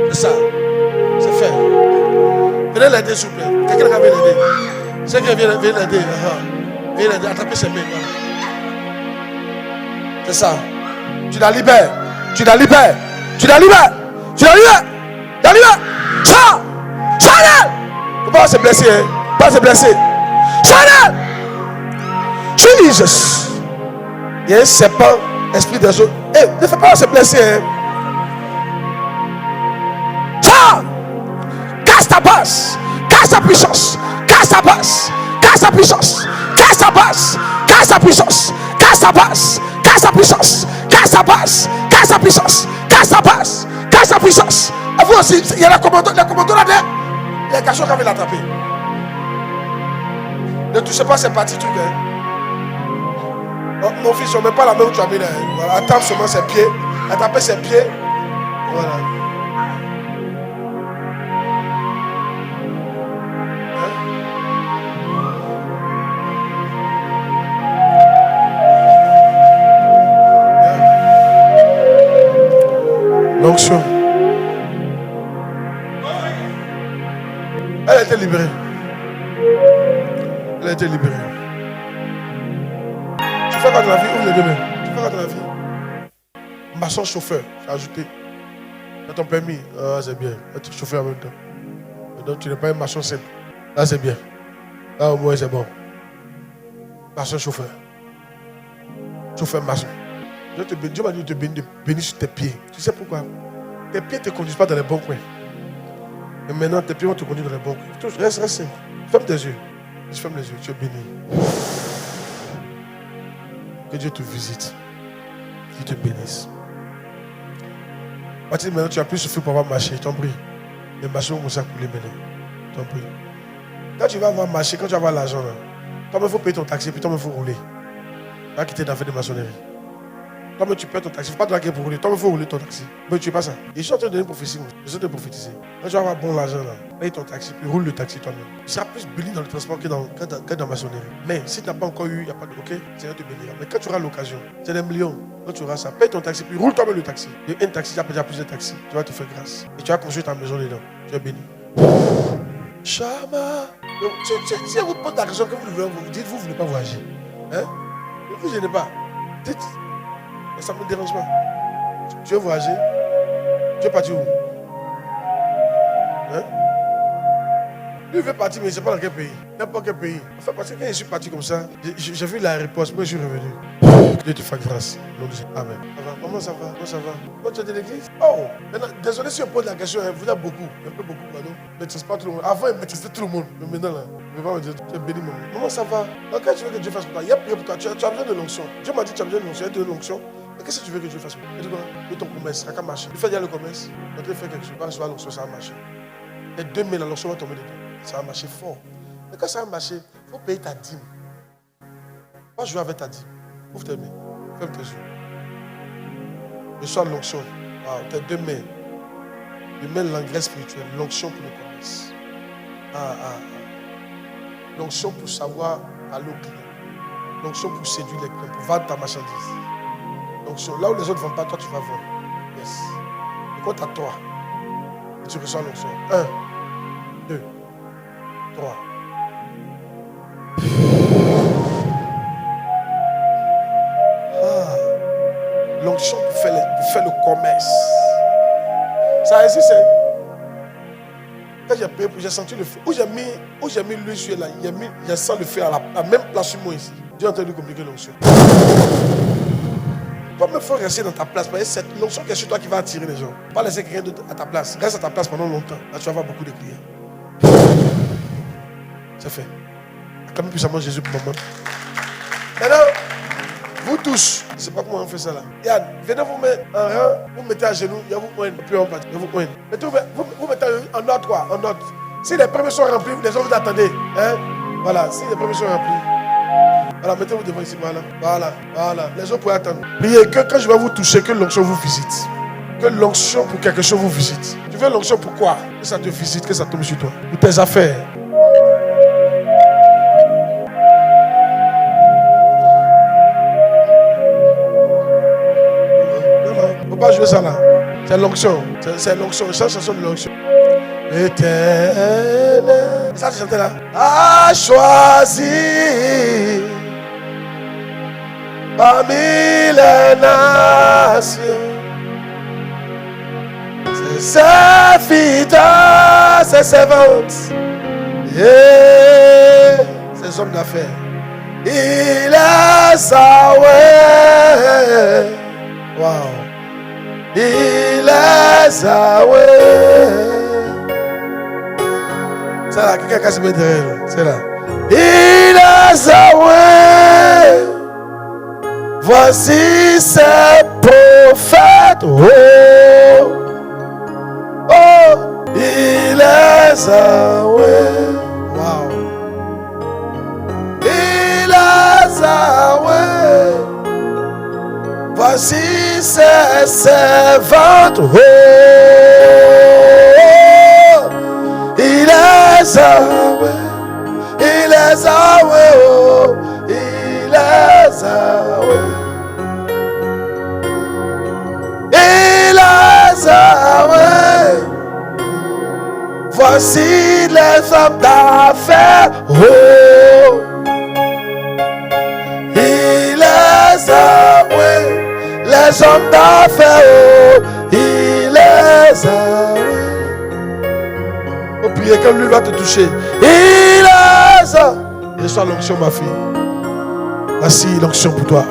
C'est ça. C'est fait. Venez l'aider, s'il vous plaît. Quelqu'un qui vient l'aider. C'est quelqu'un qui vient l'aider. Viens l'aider. Attrapez ses mains. C'est ça. Tu la libères. Tu la libères. Tu la libères. Tu la libères. Tu la libères. Sors. Sors d'elle. Il ne faut pas se blesser. Hein. Pas se blesser. Sors d'elle. Jesus. Il y a un serpent, esprit des eaux. Hey, ne fais pas se blesser. Hein. Sors. Casse ta base. Casse ta puissance. Casse ta base. Casse ta puissance. Casse ta base. Casse ta puissance. Casse ta base. Casse ta puissance. Casse ta base. Casse ta puissance. Casse ta base. Casse ta puissance. Et vous aussi, il y a la commando là-dedans. Il y a quelque chose qui avait l'attraper. Ne touchez pas ces petits trucs. Hein. Oh, mon fils, on ne met pas la main où tu as mis là. Hein. Voilà, attrape seulement ses pieds. Attrapez ses pieds. Voilà. L'onction. Elle a été libérée. Elle a été libérée. Tu fais quoi dans la vie? Ouvre les deux mains. Tu fais quoi dans la vie? Maçon chauffeur, j'ai ajouté. Tu as ton permis. Ah, c'est bien. Tu es chauffeur en même temps. Donc tu n'es pas un maçon simple. Là, c'est bien. Là, au moins, c'est bon. Maçon chauffeur. Chauffeur maçon. Dieu m'a dit de te bénir sur tes pieds. Tu sais pourquoi? Tes pieds ne te conduisent pas dans les bons coins. Et maintenant, tes pieds vont te conduire dans les bons coins. Reste simple. Ferme tes yeux. Je ferme les yeux. Tu es béni. Que Dieu te visite. Qu'il te bénisse. À partir de maintenant, tu as plus souffert pour avoir marché. Je t'en prie. Les marchés vont commencer à couler maintenant. Je t'en prie. Quand tu vas avoir marché, quand tu vas avoir l'argent, toi, il faut payer ton taxi, puis toi, il faut rouler. Tu vas quitter d'affaires de maçonnerie. Toi, tu payes ton taxi. Il ne faut pas te laquer pour rouler. Toi, il faut rouler ton taxi. Mais tu ne fais pas ça. Et je suis en train de donner une prophétie. Je suis en train de prophétiser. Quand tu vas avoir bon l'argent, paye ton taxi, puis roule le taxi toi-même. Tu seras plus béni dans le transport que dans la maçonnerie. Mais si tu n'as pas encore eu, il n'y a pas de. Ok, Seigneur te bénira. Mais quand tu auras l'occasion, c'est des millions. Quand tu auras ça, paye ton taxi, puis roule toi-même le taxi. De un taxi, tu as déjà plus de taxis. Tu vas te faire grâce. Et tu vas construire ta maison dedans. Tu es béni. Chama. Si vous posez la question que vous dites, vous ne voulez pas voyager. Hein? Ne vous gênez pas. Dites, Mais ça ne me dérange pas. Tu veux voyager? Tu veux partir où? Hein? Lui veut partir, mais je ne sais pas dans quel pays. N'importe quel pays. Enfin, parce que quand je suis parti comme ça, j'ai vu la réponse, moi je suis revenu. Que Dieu te fasse grâce. Amen. Ça va? Comment ça va? Comment ça va? Comment tu es de l'église? Oh! Maintenant, désolé si on pose la question, vous êtes beaucoup. Un peu beaucoup, pardon. Ne maîtrise pas tout le monde. Avant, il maîtrisait tout le monde. Mais maintenant, là, je ne vais pas me dire, tu es béni, maman. Comment ça va? Donc, quand tu veux que Dieu fasse pour toi, il y a prié pour toi. Tu as besoin de l'onction. Dieu m'a dit, tu as besoin de l'onction. Il y a de l'onction. Mais qu'est-ce que tu veux que Dieu fasse pour toi? De ton commerce, ça va marcher. Il fait déjà le commerce. Quand tu fais quelque chose, tu vas recevoir l'onction, ça va marcher. Et 2000, la l'onction va tomber dedans. Ça va marcher fort. Mais quand ça va marcher, il faut payer ta dîme. Pas jouer avec ta dîme. Ouvre tes mains. Ferme tes yeux. Reçois l'onction. Wow, tes deux mains. Les mains de l'engrais spirituel. L'onction pour le commerce. L'onction pour savoir aller au client. L'onction pour séduire les clients, pour vendre ta marchandise. L'onction. Là où les autres ne vendent pas, toi tu vas vendre. Yes. Et compte à toi. Et tu reçois l'onction. 1, 2, 3. L'onction pour faire le commerce. Ça existe. Quand j'ai prié, j'ai senti le feu. Où j'ai mis l'huile sur là, j'ai senti le feu à la même place sur moi ici. Dieu a entendu communiquer l'onction. Toi-même, il faut rester dans ta place. Parce que c'est l'onction qui est sur toi qui va attirer les gens. Pas laisser quelqu'un d'autre à ta place. Reste à ta place pendant longtemps. Là, tu vas avoir beaucoup de clients. C'est fait. Acclamez puissamment Jésus pour le moment. Maintenant, vous tous, je ne sais pas comment on fait ça là. Yann, venez vous mettre en rang, vous mettez à genoux, il y a vous pointe, puis on part, il y a vous pointe. Vous mettez en ordre quoi, en ordre. Si les premiers sont remplis, les autres vous attendez. Hein? Voilà, si les premiers sont remplis. Voilà, mettez-vous devant ici, voilà. Les autres pouvez attendre. Priez que quand je vais vous toucher, que l'onction vous visite. Que l'onction pour quelque chose vous visite. Tu veux l'onction pour quoi? Que ça te visite, que ça tombe sur toi. Pour tes affaires. Pas jouer ça là. C'est l'onction. C'est l'onction. C'est la chanson de l'onction. Éternel. Ça tu chantais là. A choisi parmi les nations ses fidèles, ses servantes et ses hommes d'affaires. Il les a oués. Wow. Il les a oués. C'est là, quelqu'un qui se met derrière. C'est là. Il les a oués. Voici ses prophètes. Oh, oh, il les a oués. Wow. Il les a oués. Voici ses servantes. Oh, il les a oués. Il les a oués. Oh, il les a oués. Il les a oués. Voici les hommes d'affaires. Oh, il les a oués. Les hommes d'affaires, oh, il les a. Oh, priez comme lui va te toucher. Il les a. Reçois l'onction, ma fille. Voici l'onction pour toi.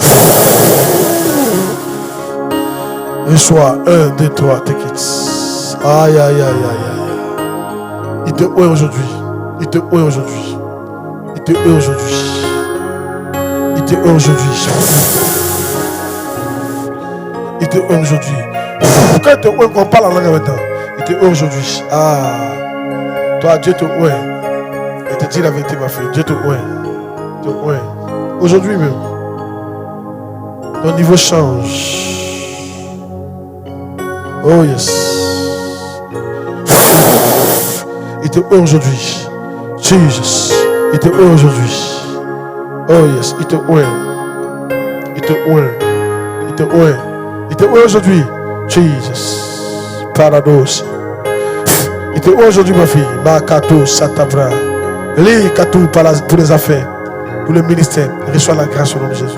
Reçois 1, 2, 3, take it. Aïe, aïe, aïe, aïe, aïe. Il te oint aujourd'hui. Il te oint aujourd'hui. Il te oint aujourd'hui. Il te oint aujourd'hui. Il te oint aujourd'hui. Quand il te oint, qu'on parle en langue maintenant. Il te oint aujourd'hui. Ah. Toi, Dieu te oint. Il te dit la vérité, ma fille. Dieu te oint. Te oint. Aujourd'hui même. Ton niveau change. Oh yes. Il te oint aujourd'hui. Jesus. Il te oint aujourd'hui. Oh yes. Il te oint. Il te oint. Il te oint. Il te oint aujourd'hui. Jesus. Parados. Il te oint aujourd'hui, ma fille. Makato Satavra. Lis Katou pour les affaires. Pour le ministère. Reçois la grâce au nom de Jésus.